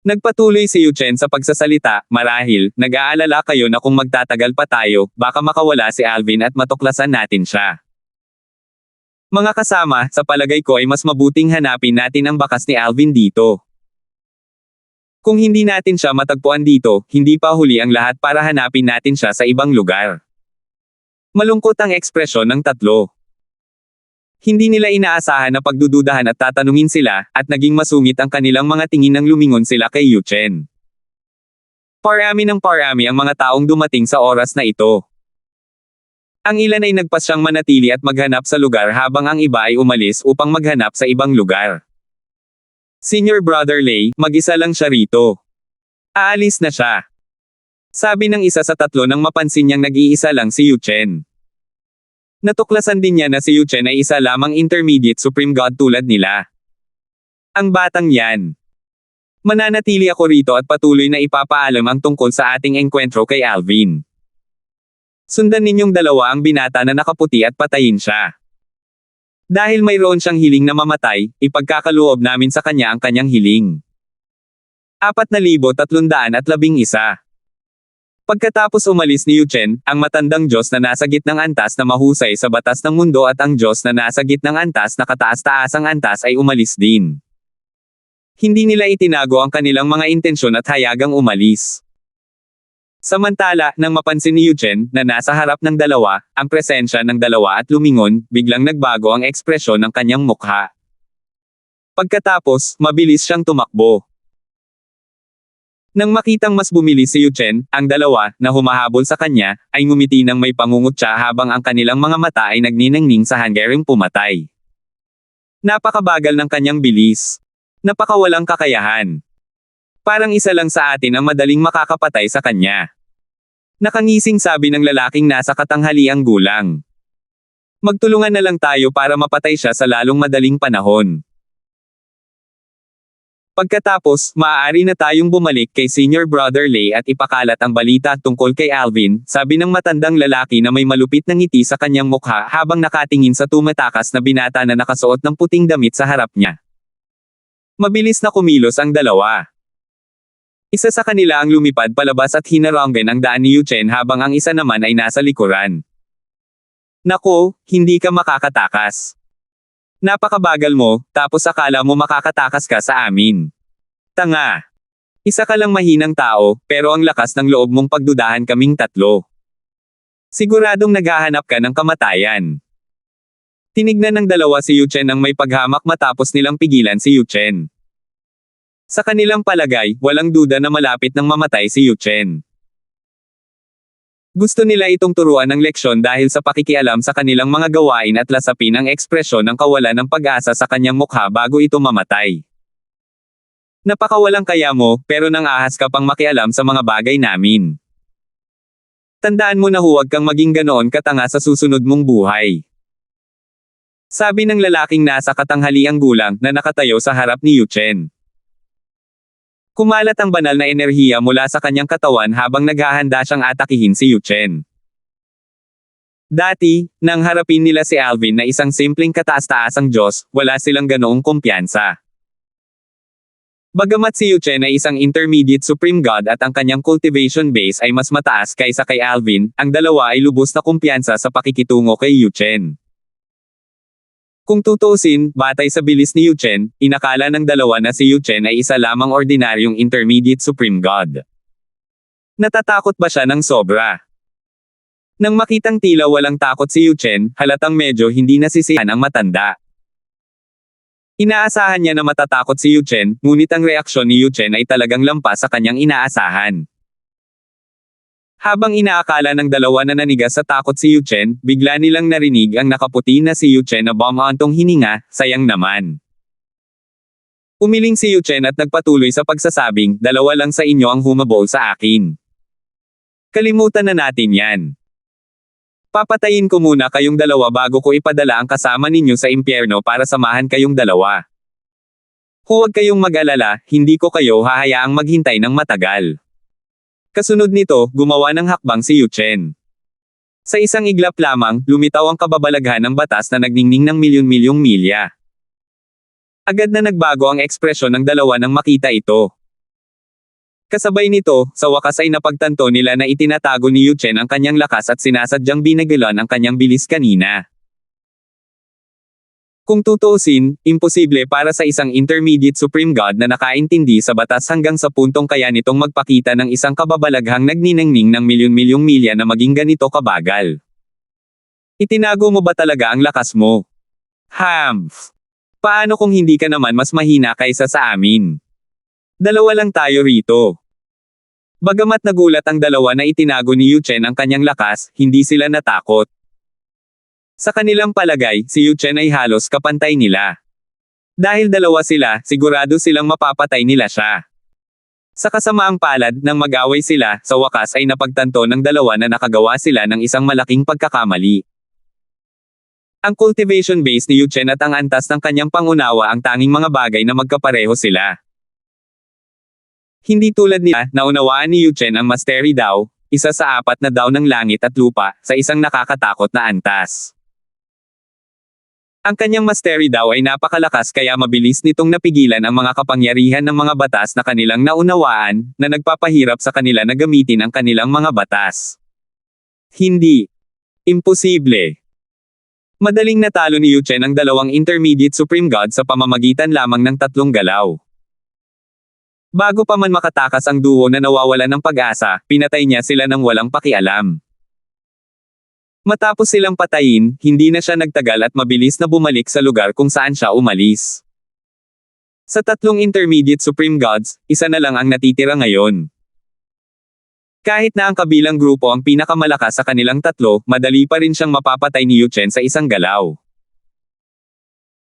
Nagpatuloy si Yu Chen sa pagsasalita, marahil, nag-aalala kayo na kung magtatagal pa tayo, baka makawala si Alvin at matuklasan natin siya. Mga kasama, sa palagay ko ay mas mabuting hanapin natin ang bakas ni Alvin dito. Kung hindi natin siya matagpuan dito, hindi pa huli ang lahat para hanapin natin siya sa ibang lugar. Malungkot ang ekspresyon ng tatlo. Hindi nila inaasahan na pagdududahan at tatanungin sila, at naging masungit ang kanilang mga tingin nang lumingon sila kay Yu Chen. Parami ng parami ang mga taong dumating sa oras na ito. Ang ilan ay nagpasyang manatili at maghanap sa lugar habang ang iba ay umalis upang maghanap sa ibang lugar. Senior Brother Lei, mag-isa lang siya rito. Aalis na siya. Sabi ng isa sa tatlo nang mapansin niyang nag-iisa lang si Yu Chen. Natuklasan din niya na si Yu Chen ay isa lamang intermediate supreme god tulad nila. Ang batang yan. Mananatili ako rito at patuloy na ipapaalam ang tungkol sa ating engkwentro kay Alvin. Sundan ninyong dalawa ang binata na nakaputi at patayin siya. Dahil mayroon siyang hiling na mamatay, ipagkakaloob namin sa kanya ang kanyang hiling. 4,311. Pagkatapos umalis ni Yu Chen, ang matandang Diyos na nasa gitnang antas na mahusay sa batas ng mundo at ang Diyos na nasa gitnang antas na kataas-taasang antas ay umalis din. Hindi nila itinago ang kanilang mga intensyon at hayagang umalis. Samantala, nang mapansin ni Yu Chen, na nasa harap ng dalawa, ang presensya ng dalawa at lumingon, biglang nagbago ang ekspresyon ng kanyang mukha. Pagkatapos, mabilis siyang tumakbo. Nang makitang mas bumili si Yu Chen, ang dalawa, na humahabol sa kanya, ay ngumiti ng may pangungutya habang ang kanilang mga mata ay nagniningning sa hanggaring pumatay. Napakabagal ng kanyang bilis. Napakawalang kakayahan. Parang isa lang sa atin ang madaling makakapatay sa kanya. Nakangising sabi ng lalaking nasa katanghaliang gulang. Magtulungan na lang tayo para mapatay siya sa lalong madaling panahon. Pagkatapos, maaari na tayong bumalik kay Senior Brother Lay at ipakalat ang balita tungkol kay Alvin, sabi ng matandang lalaki na may malupit na ngiti sa kanyang mukha habang nakatingin sa tumatakas na binata na nakasuot ng puting damit sa harap niya. Mabilis na kumilos ang dalawa. Isa sa kanila ang lumipad palabas at hinaranggan ang daan ni Yuchen habang ang isa naman ay nasa likuran. Nako, hindi ka makakatakas. Napakabagal mo, tapos akala mo makakatakas ka sa amin. Tanga. Isa ka lang mahinang tao, pero ang lakas ng loob mong pagdudahan kaming tatlo. Siguradong naghahanap ka ng kamatayan. Tinignan ng dalawa si Yuchen ang may paghamak matapos nilang pigilan si Yuchen. Sa kanilang palagay, walang duda na malapit nang mamatay si Yuchen. Gusto nila itong turuan ng leksyon dahil sa pakikialam sa kanilang mga gawain at lasapin ang ekspresyon ng kawalan ng pag-asa sa kanyang mukha bago ito mamatay. Napakawalang kaya mo, pero nang ahas ka pang makialam sa mga bagay namin. Tandaan mo na huwag kang maging ganoon katanga sa susunod mong buhay. Sabi ng lalaking nasa katanghaliang gulang na nakatayo sa harap ni Yuchen. Kumalat ang banal na enerhiya mula sa kanyang katawan habang naghahanda siyang atakihin si Yuchen. Dati, nang harapin nila si Alvin na isang simpleng kataas-taasang Diyos, wala silang ganoong kumpiyansa. Bagamat si Yuchen ay isang intermediate supreme god at ang kanyang cultivation base ay mas mataas kaysa kay Alvin, ang dalawa ay lubos na kumpiyansa sa pakikitungo kay Yuchen. Kung tutuusin, batay sa bilis ni Yuchen, inakala ng dalawa na si Yuchen ay isa lamang ordinaryong intermediate supreme god. Natatakot ba siya ng sobra? Nang makitang tila walang takot si Yuchen, halatang medyo hindi nasisiyahan ang matanda. Inaasahan niya na matatakot si Yuchen, ngunit ang reaksyon ni Yuchen ay talagang lampas sa kanyang inaasahan. Habang inaakala ng dalawa na nanigas sa takot si Yuchen, bigla nilang narinig ang nakaputi na si Yuchen na bumantong hininga, sayang naman. Umiling si Yuchen at nagpatuloy sa pagsasabing, dalawa lang sa inyo ang humabol sa akin. Kalimutan na natin yan. Papatayin ko muna kayong dalawa bago ko ipadala ang kasama ninyo sa impyerno para samahan kayong dalawa. Huwag kayong mag-alala, hindi ko kayo hahayaang maghintay ng matagal. Kasunod nito, gumawa ng hakbang si Yuchen. Sa isang iglap lamang, lumitaw ang kababalaghan ng batas na nagningning ng milyon-milyong milya. Agad na nagbago ang ekspresyon ng dalawa nang makita ito. Kasabay nito, sa wakas ay napagtanto nila na itinatago ni Yuchen ang kanyang lakas at sinasadyang binagilan ang kanyang bilis kanina. Kung tutuusin, imposible para sa isang intermediate supreme god na nakaintindi sa batas hanggang sa puntong kaya nitong magpakita ng isang kababalaghang nagniningning ng milyon-milyong milya na maging ganito kabagal. Itinago mo ba talaga ang lakas mo? Hamph! Paano kung hindi ka naman mas mahina kaysa sa amin? Dalawa lang tayo rito. Bagamat nagulat ang dalawa na itinago ni Yuchen ang kanyang lakas, hindi sila natakot. Sa kanilang palagay, si Yuchen ay halos kapantay nila. Dahil dalawa sila, sigurado silang mapapatay nila siya. Sa kasamaang palad, nang mag-away sila, sa wakas ay napagtanto ng dalawa na nakagawa sila ng isang malaking pagkakamali. Ang cultivation base ni Yuchen at ang antas ng kanyang pangunawa ang tanging mga bagay na magkapareho sila. Hindi tulad nila, naunawaan ni Yuchen ang Mastery Dao, isa sa 4 na Dao ng langit at lupa, sa isang nakakatakot na antas. Ang kanyang Mastery Dao ay napakalakas kaya mabilis nitong napigilan ang mga kapangyarihan ng mga batas na kanilang naunawaan, na nagpapahirap sa kanila na gamitin ang kanilang mga batas. Hindi. Imposible. Madaling natalo ni Yuchen ang dalawang intermediate supreme god sa pamamagitan lamang ng 3 galaw. Bago pa man makatakas ang duo na nawawalan ng pag-asa, pinatay niya sila ng walang pakialam. Matapos silang patayin, hindi na siya nagtagal at mabilis na bumalik sa lugar kung saan siya umalis. Sa 3 intermediate supreme gods, isa na lang ang natitira ngayon. Kahit na ang kabilang grupo ang pinakamalakas sa kanilang 3, madali pa rin siyang mapapatay ni Yuchen sa isang galaw.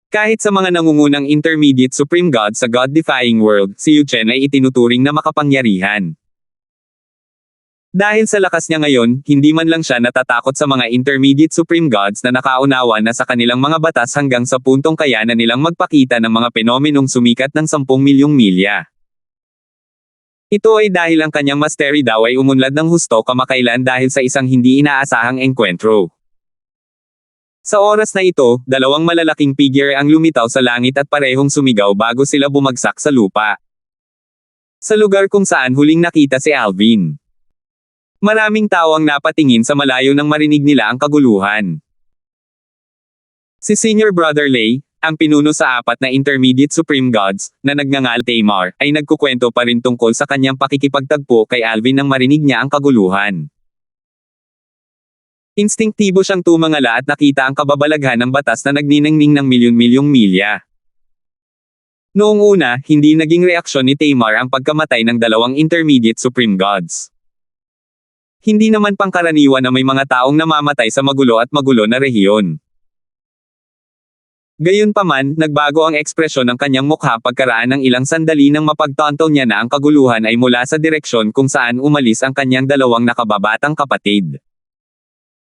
Kahit sa mga nangungunang intermediate supreme god sa god-defying world, si Yu Chen ay itinuturing na makapangyarihan. Dahil sa lakas niya ngayon, hindi man lang siya natatakot sa mga intermediate supreme gods na nakaunawa na sa kanilang mga batas hanggang sa puntong kayanan nilang magpakita ng mga fenomenong sumikat ng 10 milyong milya. Ito ay dahil ang kanyang mastery daw ay umunlad ng husto kamakailan dahil sa isang hindi inaasahang engkwentro. Sa oras na ito, dalawang malalaking figure ang lumitaw sa langit at parehong sumigaw bago sila bumagsak sa lupa. Sa lugar kung saan huling nakita si Alvin. Maraming tao ang napatingin sa malayo nang marinig nila ang kaguluhan. Si Senior Brother Lei, ang pinuno sa 4 na intermediate supreme gods, na nagngangal Tamar, ay nagkukwento pa rin tungkol sa kanyang pakikipagtagpo kay Alvin nang marinig niya ang kaguluhan. Instinktibo siyang tumangala at nakita ang kababalaghan ng batas na nagniningning ng milyon-milyong milya. Noong una, hindi naging reaksyon ni Tamar ang pagkamatay ng dalawang intermediate supreme gods. Hindi naman pangkaraniwan na may mga taong namamatay sa magulo at magulo na rehiyon. Gayunpaman, nagbago ang ekspresyon ng kanyang mukha pagkaraan ng ilang sandali nang mapagtanto niya na ang kaguluhan ay mula sa direksyon kung saan umalis ang kanyang dalawang nakababatang kapatid.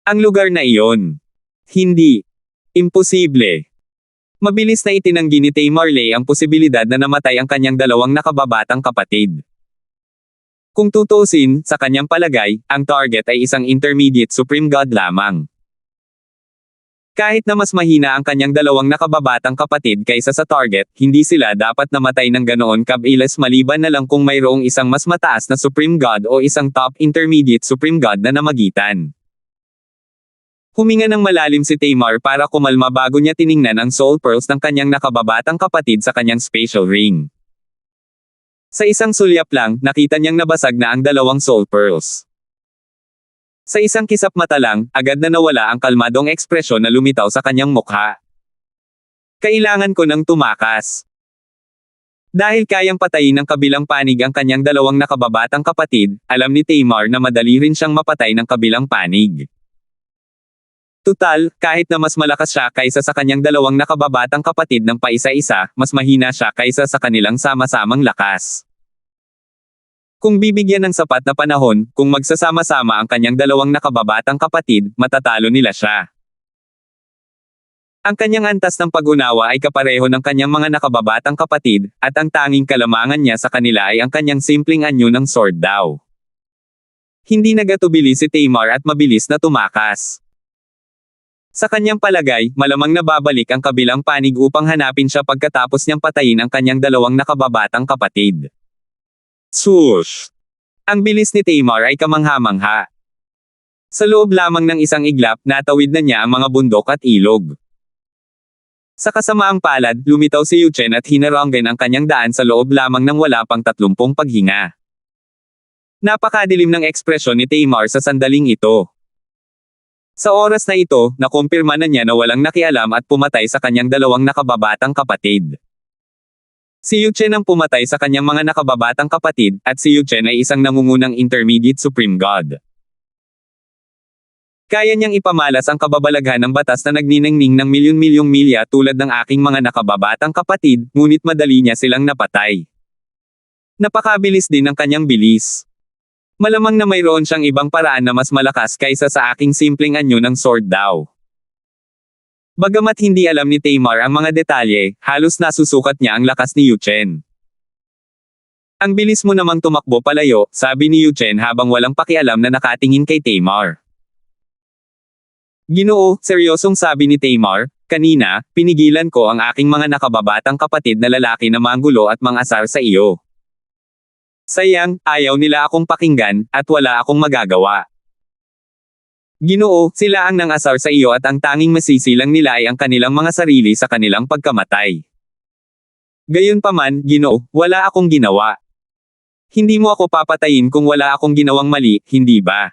Ang lugar na iyon. Hindi. Imposible. Mabilis na itinanggi ni Tamar Lei ang posibilidad na namatay ang kanyang dalawang nakababatang kapatid. Kung tutuusin, sa kanyang palagay, ang target ay isang intermediate supreme god lamang. Kahit na mas mahina ang kanyang dalawang nakababatang kapatid kaysa sa target, hindi sila dapat namatay ng ganoon kabilis maliban na lang kung mayroong isang mas mataas na supreme god o isang top intermediate supreme god na namagitan. Huminga ng malalim si Tamar para kumalma bago niya tiningnan ang soul pearls ng kanyang nakababatang kapatid sa kanyang spatial ring. Sa isang sulyap lang, nakita niyang nabasag na ang dalawang soul pearls. Sa isang kisap mata lang, agad na nawala ang kalmadong ekspresyon na lumitaw sa kanyang mukha. Kailangan ko nang tumakas. Dahil kayang patayin ng kabilang panig ang kanyang dalawang nakababatang kapatid, alam ni Tamar na madali rin siyang mapatay ng kabilang panig. Tutal, kahit na mas malakas siya kaysa sa kanyang dalawang nakababatang kapatid ng paisa-isa, mas mahina siya kaysa sa kanilang sama-samang lakas. Kung bibigyan ng sapat na panahon, kung magsasama-sama ang kanyang dalawang nakababatang kapatid, matatalo nila siya. Ang kanyang antas ng pag-unawa ay kapareho ng kanyang mga nakababatang kapatid, at ang tanging kalamangan niya sa kanila ay ang kanyang simpleng anyo ng sword daw. Hindi nagatubili si Tamar at mabilis na tumakas. Sa kanyang palagay, malamang na babalik ang kabilang panig upang hanapin siya pagkatapos niyang patayin ang kanyang dalawang nakababatang kapatid. Swoosh! Ang bilis ni Tamar ay kamangha-mangha. Sa loob lamang ng isang iglap, natawid na niya ang mga bundok at ilog. Sa kasamaang palad, lumitaw si Yu Chen at hinaranggan ang kanyang daan sa loob lamang ng wala pang 30 paghinga. Napakadilim ng ekspresyon ni Tamar sa sandaling ito. Sa oras na ito, nakumpirma na niya na walang nakialam at pumatay sa kanyang dalawang nakababatang kapatid. Si Yu Chen ang pumatay sa kanyang mga nakababatang kapatid, at si Yu Chen ay isang nangungunang intermediate supreme god. Kaya niyang ipamalas ang kababalaghan ng batas na nagniningning ng milyon-milyong milya tulad ng aking mga nakababatang kapatid, ngunit madali niya silang napatay. Napakabilis din ang kanyang bilis. Malamang na mayroon siyang ibang paraan na mas malakas kaysa sa aking simpleng anyo ng sword daw. Bagamat hindi alam ni Tamar ang mga detalye, halos nasusukat niya ang lakas ni Yu Chen. Ang bilis mo namang tumakbo palayo, sabi ni Yu Chen habang walang pakialam na nakatingin kay Tamar. Ginoo, seryosong sabi ni Tamar, kanina, pinigilan ko ang aking mga nakababatang kapatid na lalaki na manggulo at mangasar sa iyo. Sayang, ayaw nila akong pakinggan, at wala akong magagawa. Ginoo, sila ang nangasar sa iyo at ang tanging masisilang nila ay ang kanilang mga sarili sa kanilang pagkamatay. Gayunpaman, Ginoo, wala akong ginawa. Hindi mo ako papatayin kung wala akong ginawang mali, hindi ba?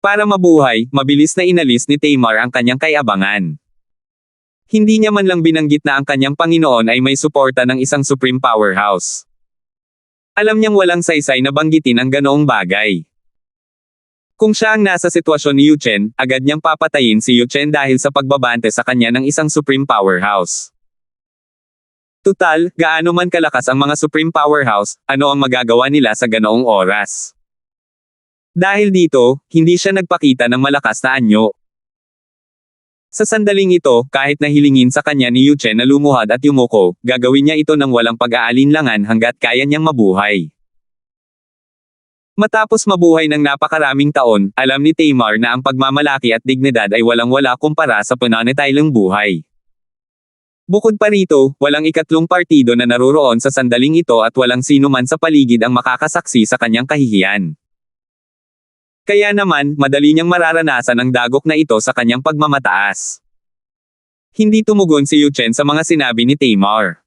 Para mabuhay, mabilis na inalis ni Tamar ang kanyang kayabangan. Hindi niya man lang binanggit na ang kanyang Panginoon ay may suporta ng isang supreme powerhouse. Alam niyang walang saysay na banggitin ang ganoong bagay. Kung siya ang nasa sitwasyon ni Yuchen, agad niyang papatayin si Yuchen dahil sa pagbabante sa kanya ng isang supreme powerhouse. Tutal, gaano man kalakas ang mga supreme powerhouse, ano ang magagawa nila sa ganoong oras? Dahil dito, hindi siya nagpakita ng malakas na anyo. Sa sandaling ito, kahit na hilingin sa kanya ni Yuchen na lumuhad at yumuko, gagawin niya ito ng walang pag-aalinlangan hanggat kaya niyang mabuhay. Matapos mabuhay ng napakaraming taon, alam ni Tamar na ang pagmamalaki at dignidad ay walang-wala kumpara sa pananatiling buhay. Bukod pa rito, walang ikatlong partido na naroroon sa sandaling ito at walang sino man sa paligid ang makakasaksi sa kanyang kahihiyan. Kaya naman, madali niyang mararanasan ang dagok na ito sa kanyang pagmamataas. Hindi tumugon si Yuchen sa mga sinabi ni Tamar.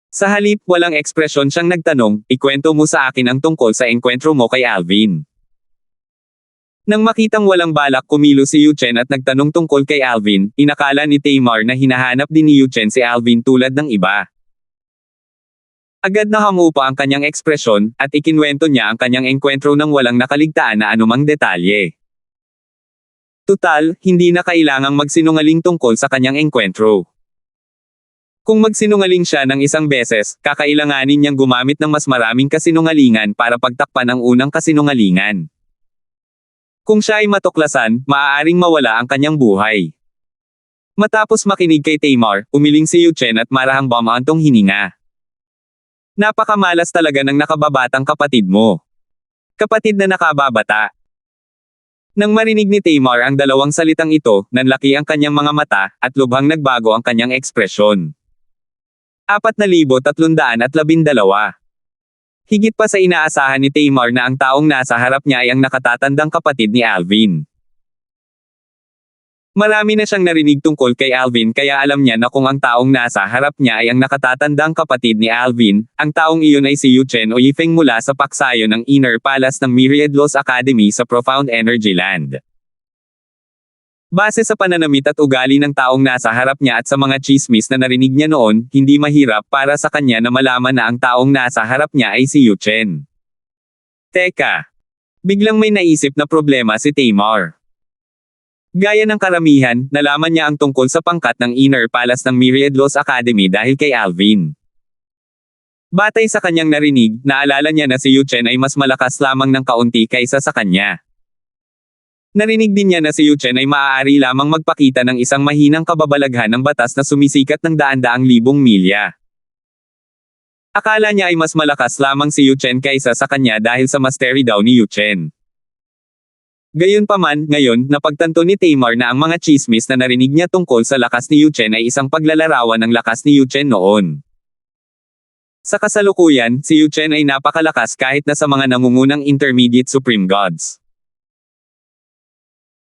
Sa halip, walang ekspresyon siyang nagtanong, ikwento mo sa akin ang tungkol sa engkwentro mo kay Alvin. Nang makitang walang balak kumilos si Yuchen at nagtanong tungkol kay Alvin, inakala ni Tamar na hinahanap din ni Yuchen si Alvin tulad ng iba. Agad na hangupa ang kanyang ekspresyon, at ikinwento niya ang kanyang engkwentro ng walang nakaligtaan na anumang detalye. Tutal, hindi na kailangang magsinungaling tungkol sa kanyang engkwentro. Kung magsinungaling siya ng isang beses, kakailanganin niyang gumamit ng mas maraming kasinungalingan para pagtakpan ang unang kasinungalingan. Kung siya ay matuklasan, maaaring mawala ang kanyang buhay. Matapos makinig kay Tamar, umiling si Yuchen at marahang bumantong hininga. Napakamalas talaga ng nakababatang kapatid mo. Kapatid na nakababata. Nang marinig ni Tamar ang dalawang salitang ito, nanlaki ang kanyang mga mata, at lubhang nagbago ang kanyang ekspresyon. 4,312. Higit pa sa inaasahan ni Tamar na ang taong nasa harap niya ay ang nakatatandang kapatid ni Alvin. Marami na siyang narinig tungkol kay Alvin kaya alam niya na kung ang taong nasa harap niya ay ang nakatatandang kapatid ni Alvin, ang taong iyon ay si Yuchen o Yifeng mula sa paksayo ng Inner Palace ng Myriad Laws Academy sa Profound Energy Land. Base sa pananamit at ugali ng taong nasa harap niya at sa mga chismis na narinig niya noon, hindi mahirap para sa kanya na malaman na ang taong nasa harap niya ay si Yuchen. Teka! Biglang may naisip na problema si Tamar. Gaya ng karamihan, nalaman niya ang tungkol sa pangkat ng Inner Palace ng Myriad Laws Academy dahil kay Alvin. Batay sa kanyang narinig, naalala niya na si Yuchen ay mas malakas lamang ng kaunti kaysa sa kanya. Narinig din niya na si Yuchen ay maaari lamang magpakita ng isang mahinang kababalaghan ng batas na sumisikat ng daan-daang libong milya. Akala niya ay mas malakas lamang si Yuchen kaysa sa kanya dahil sa mastery daw ni Yuchen. Gayunpaman, ngayon, napagtanto ni Tamar na ang mga chismis na narinig niya tungkol sa lakas ni Yuchen ay isang paglalarawan ng lakas ni Yuchen noon. Sa kasalukuyan, si Yuchen ay napakalakas kahit na sa mga nangungunang intermediate supreme gods.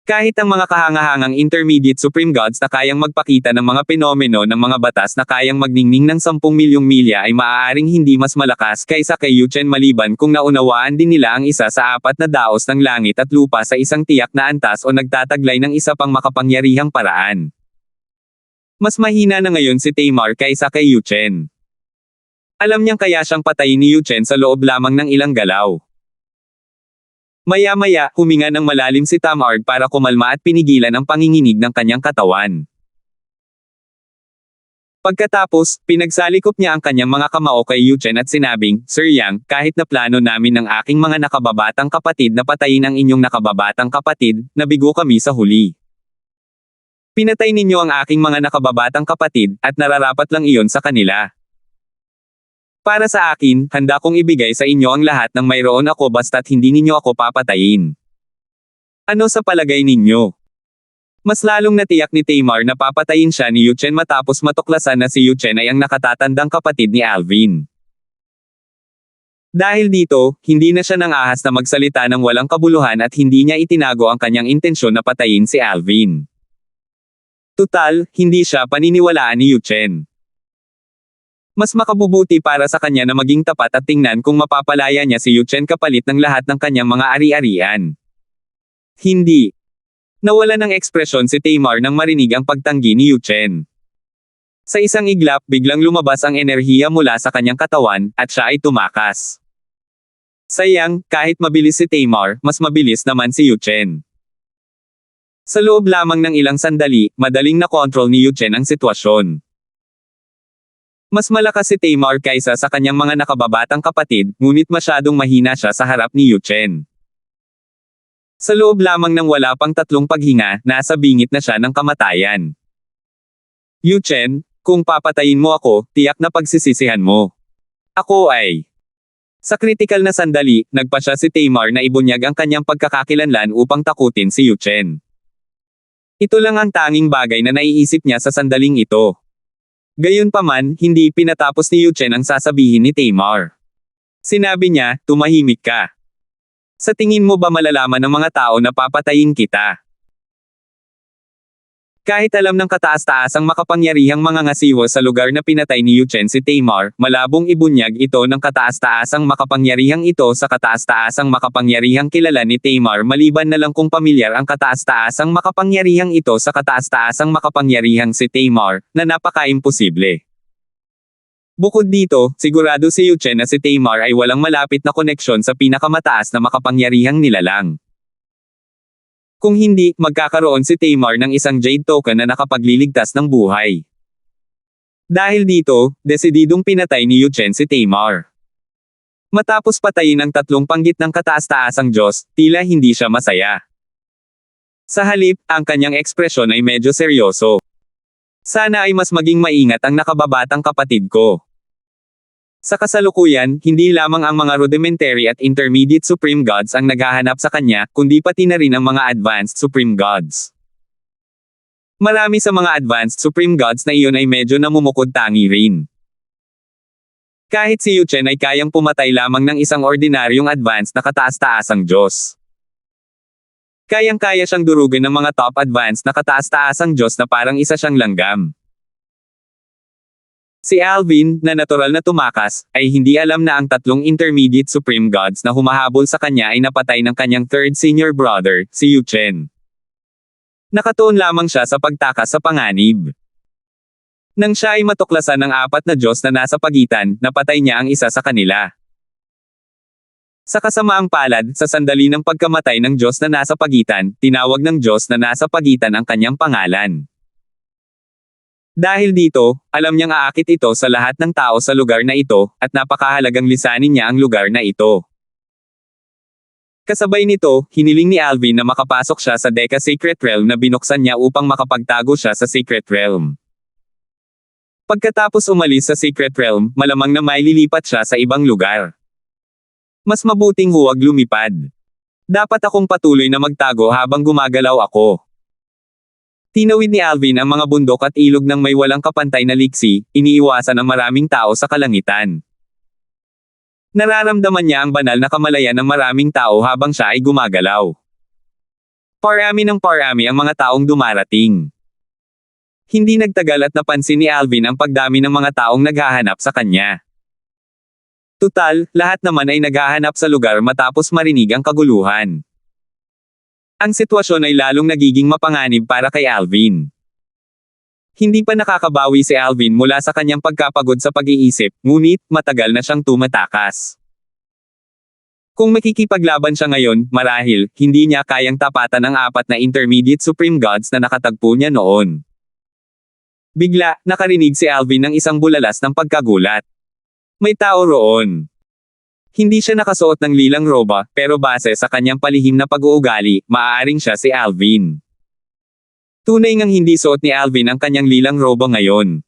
Kahit ang mga kahangahangang intermediate supreme gods na kayang magpakita ng mga penomeno ng mga batas na kayang magningning ng 10 milyong milya ay maaaring hindi mas malakas kaysa kay Yuchen maliban kung naunawaan din nila ang isa sa 4 na daos ng langit at lupa sa isang tiyak na antas o nagtataglay ng isa pang makapangyarihang paraan. Mas mahina na ngayon si Tamar kaysa kay Yuchen. Alam niyang kaya siyang patayin ni Yuchen sa loob lamang ng ilang galaw. Maya-maya, huminga ng malalim si Tamar para kumalma at pinigilan ang panginginig ng kanyang katawan. Pagkatapos, pinagsalikop niya ang kanyang mga kamao kay Yuchen at sinabing, Sir Yang, kahit na plano namin ng aking mga nakababatang kapatid na patayin ang inyong nakababatang kapatid, nabigo kami sa huli. Pinatay ninyo ang aking mga nakababatang kapatid, at nararapat lang iyon sa kanila. Para sa akin, handa kong ibigay sa inyo ang lahat ng mayroon ako basta't hindi ninyo ako papatayin. Ano sa palagay ninyo? Mas lalong natiyak ni Tamar na papatayin siya ni Yuchen matapos matuklasan na si Yuchen ay ang nakatatandang kapatid ni Alvin. Dahil dito, hindi na siya nang ahas na magsalita ng walang kabuluhan at hindi niya itinago ang kanyang intensyon na patayin si Alvin. Tutal, hindi siya paniniwalaan ni Yuchen. Mas makabubuti para sa kanya na maging tapat at tingnan kung mapapalaya niya si Yuchen kapalit ng lahat ng kanyang mga ari-arian. Hindi. Nawala ng ekspresyon si Tamar nang marinig ang pagtanggi ni Yuchen. Sa isang iglap, biglang lumabas ang enerhiya mula sa kanyang katawan, at siya ay tumakas. Sayang, kahit mabilis si Tamar, mas mabilis naman si Yuchen. Sa loob lamang ng ilang sandali, madaling na-control ni Yuchen ang sitwasyon. Mas malakas si Tamar kaysa sa kanyang mga nakababatang kapatid, ngunit masyadong mahina siya sa harap ni Yuchen. Sa loob lamang ng wala pang 3 paghinga, nasa bingit na siya ng kamatayan. Yuchen, kung papatayin mo ako, tiyak na pagsisisihan mo. Ako ay... Sa kritikal na sandali, nagpa siya si Tamar na ibunyag ang kanyang pagkakakilanlan upang takutin si Yuchen. Ito lang ang tanging bagay na naiisip niya sa sandaling ito. Gayunpaman, hindi pinatapos ni Yuchen ang sasabihin ni Tamar. Sinabi niya, tumahimik ka. Sa tingin mo ba malalaman ng mga tao na papatayin kita? Kahit alam ng kataas-taasang makapangyarihang mga ngasiwa sa lugar na pinatay ni Yuchen si Tamar, malabong ibunyag ito ng kataas-taasang makapangyarihang ito sa kataas-taasang makapangyarihang kilala ni Tamar maliban na lang kung pamilyar ang kataas-taasang makapangyarihang ito sa kataas-taasang makapangyarihang si Tamar, na napaka-imposible. Bukod dito, sigurado si Yuchen na si Tamar ay walang malapit na koneksyon sa pinakamataas na makapangyarihang nilalang. Kung hindi, magkakaroon si Tamar ng isang Jade Token na nakapagliligtas ng buhay. Dahil dito, desididong pinatay ni Yuchen si Tamar. Matapos patayin ang 3 panggit ng kataas-taasang Diyos, tila hindi siya masaya. Sa halip, ang kanyang ekspresyon ay medyo seryoso. Sana ay mas maging maingat ang nakababatang kapatid ko. Sa kasalukuyan, hindi lamang ang mga rudimentary at intermediate supreme gods ang naghahanap sa kanya, kundi pati na rin ang mga advanced supreme gods. Marami sa mga advanced supreme gods na iyon ay medyo namumukod-tangi rin. Kahit si Yuchen ay kayang pumatay lamang ng isang ordinaryong advanced na kataas-taasang Diyos. Kayang-kaya siyang durugin ng mga top advanced na kataas-taasang Diyos na parang isa siyang langgam. Si Alvin, na natural na tumakas, ay hindi alam na ang 3 intermediate supreme gods na humahabol sa kanya ay napatay ng kanyang 3rd senior brother, si Yuchen. Nakatuon lamang siya sa pagtakas sa panganib. Nang siya ay matuklasan ng 4 na Diyos na nasa pagitan, napatay niya ang isa sa kanila. Sa kasamaang palad, sa sandali ng pagkamatay ng Diyos na nasa pagitan, tinawag ng Diyos na nasa pagitan ang kanyang pangalan. Dahil dito, alam niyang aakit ito sa lahat ng tao sa lugar na ito, at napakahalagang lisanin niya ang lugar na ito. Kasabay nito, hiniling ni Alvin na makapasok siya sa Deca Secret Realm na binuksan niya upang makapagtago siya sa Secret Realm. Pagkatapos umalis sa Secret Realm, malamang na maililipat siya sa ibang lugar. Mas mabuting huwag lumipad. Dapat akong patuloy na magtago habang gumagalaw ako. Tinawid ni Alvin ang mga bundok at ilog ng may walang kapantay na liksi, iniiwasan ang maraming tao sa kalangitan. Nararamdaman niya ang banal na kamalayan ng maraming tao habang siya ay gumagalaw. Parami ng parami ang mga taong dumarating. Hindi nagtagal at napansin ni Alvin ang pagdami ng mga taong naghahanap sa kanya. Tutal, lahat naman ay naghahanap sa lugar matapos marinig ang kaguluhan. Ang sitwasyon ay lalong nagiging mapanganib para kay Alvin. Hindi pa nakakabawi si Alvin mula sa kanyang pagkapagod sa pag-iisip, ngunit, matagal na siyang tumatakas. Kung makikipaglaban siya ngayon, marahil, hindi niya kayang tapatan ang 4 na intermediate supreme gods na nakatagpo niya noon. Bigla, nakarinig si Alvin ng isang bulalas ng pagkagulat. May tao roon. Hindi siya nakasuot ng lilang roba, pero base sa kanyang palihim na pag-uugali, maaaring siya si Alvin. Tunay ngang hindi suot ni Alvin ang kanyang lilang roba ngayon.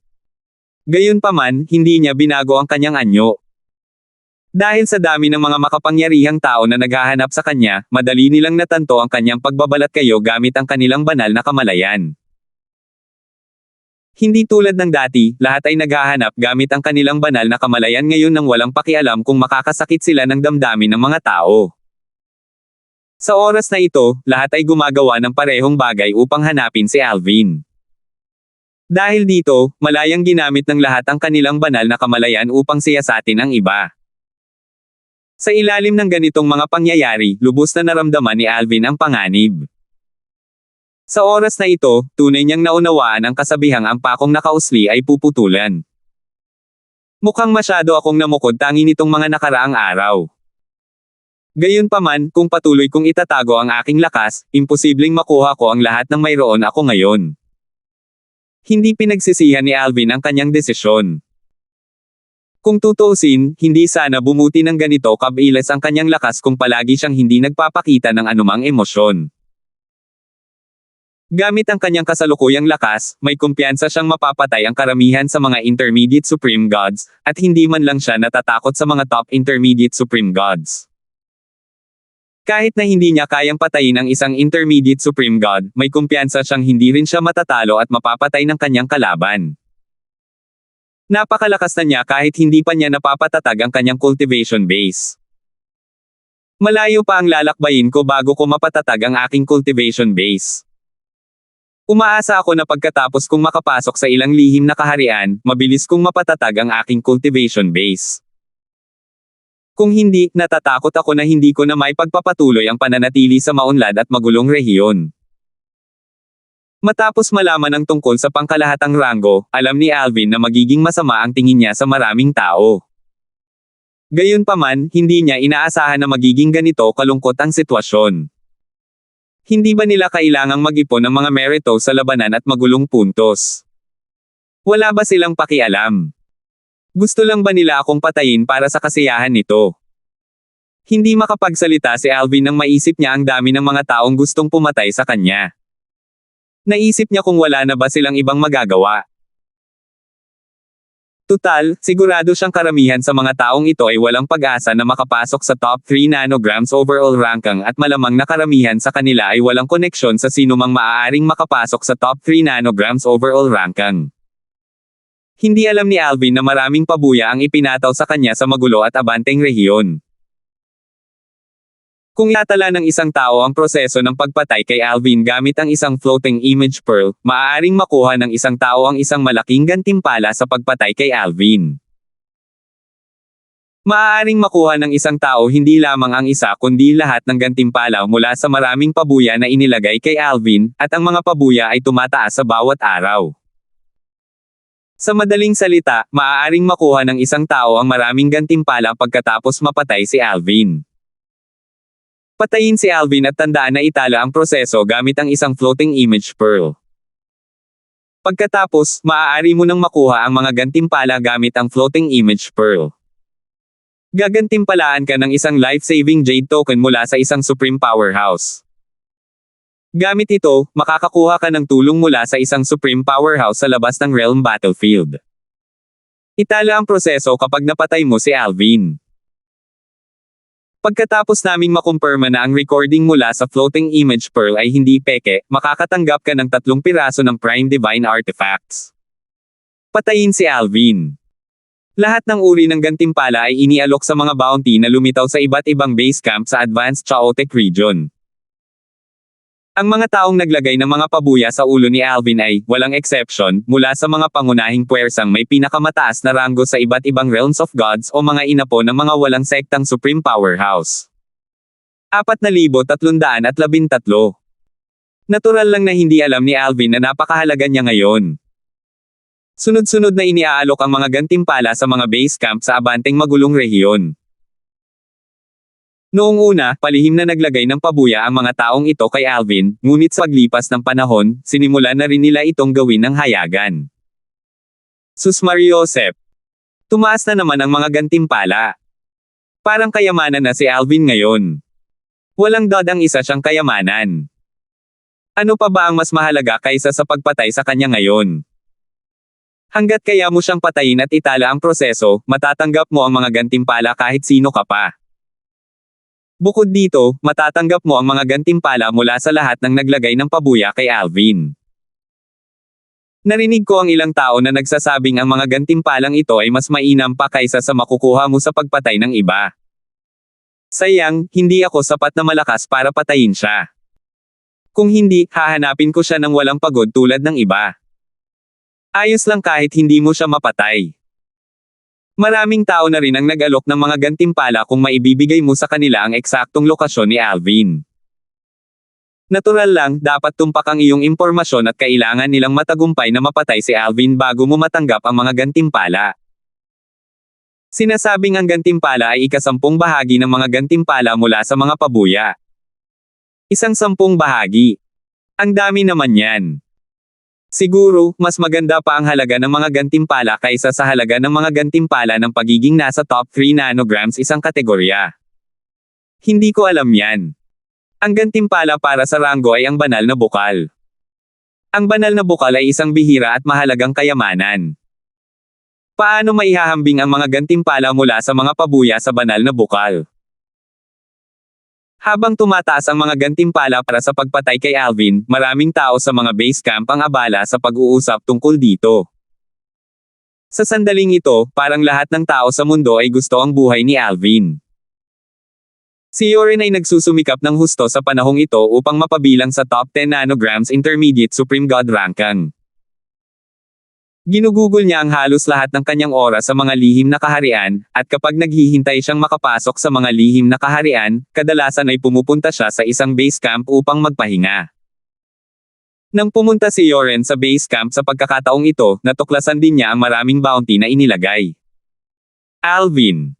Gayunpaman, hindi niya binago ang kanyang anyo. Dahil sa dami ng mga makapangyarihang tao na naghahanap sa kanya, madali nilang natanto ang kanyang pagbabalat kayo gamit ang kanilang banal na kamalayan. Hindi tulad ng dati, lahat ay naghahanap gamit ang kanilang banal na kamalayan ngayon nang walang pakialam kung makakasakit sila ng damdamin ng mga tao. Sa oras na ito, lahat ay gumagawa ng parehong bagay upang hanapin si Alvin. Dahil dito, malayang ginamit ng lahat ang kanilang banal na kamalayan upang siyasatin ang iba. Sa ilalim ng ganitong mga pangyayari, lubos na naramdaman ni Alvin ang panganib. Sa oras na ito, tunay niyang naunawaan ang kasabihang ang pakong nakausli ay puputulan. Mukhang masyado akong namukod tangi nitong mga nakaraang araw. Gayunpaman, kung patuloy kong itatago ang aking lakas, imposibleng makuha ko ang lahat ng mayroon ako ngayon. Hindi pinagsisihan ni Alvin ang kanyang desisyon. Kung tutuusin, hindi sana bumuti ng ganito kabilis ang kanyang lakas kung palagi siyang hindi nagpapakita ng anumang emosyon. Gamit ang kanyang kasalukuyang lakas, may kumpiyansa siyang mapapatay ang karamihan sa mga intermediate supreme gods, at hindi man lang siya natatakot sa mga top intermediate supreme gods. Kahit na hindi niya kayang patayin ang isang intermediate supreme god, may kumpiyansa siyang hindi rin siya matatalo at mapapatay ng kanyang kalaban. Napakalakas na niya kahit hindi pa niya napapatatag ang kanyang cultivation base. Malayo pa ang lalakbayin ko bago ko mapatatag ang aking cultivation base. Umaasa ako na pagkatapos kong makapasok sa ilang lihim na kaharian, mabilis kong mapatatag ang aking cultivation base. Kung hindi, natatakot ako na hindi ko na may pagpapatuloy ang pananatili sa maunlad at magulong rehiyon. Matapos malaman ang tungkol sa pangkalahatang ranggo, alam ni Alvin na magiging masama ang tingin niya sa maraming tao. Gayunpaman, hindi niya inaasahan na magiging ganito kalungkot ang sitwasyon. Hindi ba nila kailangang mag-ipon ng mga merito sa labanan at magulong puntos? Wala ba silang pakialam? Gusto lang ba nila akong patayin para sa kasiyahan nito? Hindi makapagsalita si Alvin nang maisip niya ang dami ng mga taong gustong pumatay sa kanya. Naisip niya kung wala na ba silang ibang magagawa. Tutal, sigurado siyang karamihan sa mga taong ito ay walang pag-asa na makapasok sa top 3 nanograms overall ranking at malamang na karamihan sa kanila ay walang koneksyon sa sinumang maaaring makapasok sa top 3 nanograms overall ranking. Hindi alam ni Alvin na maraming pabuya ang ipinataw sa kanya sa magulo at abanteng rehiyon. Kung itatala ng isang tao ang proseso ng pagpatay kay Alvin gamit ang isang floating image pearl, maaaring makuha ng isang tao ang isang malaking gantimpala sa pagpatay kay Alvin. Maaaring makuha ng isang tao hindi lamang ang isa kundi lahat ng gantimpala mula sa maraming pabuya na inilagay kay Alvin, at ang mga pabuya ay tumataas sa bawat araw. Sa madaling salita, maaaring makuha ng isang tao ang maraming gantimpala pagkatapos mapatay si Alvin. Patayin si Alvin at tandaan na itala ang proseso gamit ang isang floating image pearl. Pagkatapos, maaari mo nang makuha ang mga gantimpala gamit ang floating image pearl. Gagantimpalaan ka ng isang life-saving jade token mula sa isang supreme powerhouse. Gamit ito, makakakuha ka ng tulong mula sa isang supreme powerhouse sa labas ng realm battlefield. Itala ang proseso kapag napatay mo si Alvin. Pagkatapos naming makumpirma na ang recording mula sa floating image pearl ay hindi peke, makakatanggap ka ng 3 piraso ng prime divine artifacts. Patayin si Alvin. Lahat ng uri ng gantimpala ay inialok sa mga bounty na lumitaw sa iba't ibang base camp sa Advanced Chaotic Region. Ang mga taong naglagay ng mga pabuya sa ulo ni Alvin ay, walang exception, mula sa mga pangunahing puwersang may pinakamataas na ranggo sa iba't ibang realms of gods o mga inapo ng mga walang sektang supreme powerhouse. 4,313. Natural lang na hindi alam ni Alvin na napakahalaga niya ngayon. Sunod-sunod na iniaalok ang mga gantimpala sa mga base camp sa abanteng magulong rehiyon. Noong una, palihim na naglagay ng pabuya ang mga taong ito kay Alvin, ngunit sa paglipas ng panahon, sinimulan na rin nila itong gawin ng hayagan. Sus Mariosep. Tumaas na naman ang mga gantimpala. Parang kayamanan na si Alvin ngayon. Walang dod ang isa siyang kayamanan. Ano pa ba ang mas mahalaga kaysa sa pagpatay sa kanya ngayon? Hanggat kaya mo siyang patayin at itala ang proseso, matatanggap mo ang mga gantimpala kahit sino ka pa. Bukod dito, matatanggap mo ang mga gantimpala mula sa lahat ng naglagay ng pabuya kay Alvin. Narinig ko ang ilang tao na nagsasabing ang mga gantimpalang ito ay mas mainam pa kaysa sa makukuha mo sa pagpatay ng iba. Sayang, hindi ako sapat na malakas para patayin siya. Kung hindi, hahanapin ko siya ng walang pagod tulad ng iba. Ayos lang kahit hindi mo siya mapatay. Maraming tao na rin ang nag-alok ng mga gantimpala kung maibibigay mo sa kanila ang eksaktong lokasyon ni Alvin. Natural lang, dapat tumpak ang iyong impormasyon at kailangan nilang matagumpay na mapatay si Alvin bago mo matanggap ang mga gantimpala. Sinasabing ang gantimpala ay ika-10 bahagi ng mga gantimpala mula sa mga pabuya. Isang 10 bahagi. Ang dami naman yan. Siguro, mas maganda pa ang halaga ng mga gantimpala kaysa sa halaga ng mga gantimpala ng pagiging nasa top 3 nanograms isang kategorya. Hindi ko alam yan. Ang gantimpala para sa Rango ay ang banal na bukal. Ang banal na bukal ay isang bihira at mahalagang kayamanan. Paano maihahambing ang mga gantimpala mula sa mga pabuya sa banal na bukal? Habang tumataas ang mga gantimpala para sa pagpatay kay Alvin, maraming tao sa mga base camp ang abala sa pag-uusap tungkol dito. Sa sandaling ito, parang lahat ng tao sa mundo ay gusto ang buhay ni Alvin. Si Yoren ay nagsusumikap ng husto sa panahong ito upang mapabilang sa top 10 nanograms intermediate supreme god ranking. Ginugugol niya ang halos lahat ng kanyang oras sa mga lihim na kaharian, at kapag naghihintay siyang makapasok sa mga lihim na kaharian, kadalasan ay pumupunta siya sa isang base camp upang magpahinga. Nang pumunta si Yoren sa base camp sa pagkakataong ito, natuklasan din niya ang maraming bounty na inilagay. Alvin.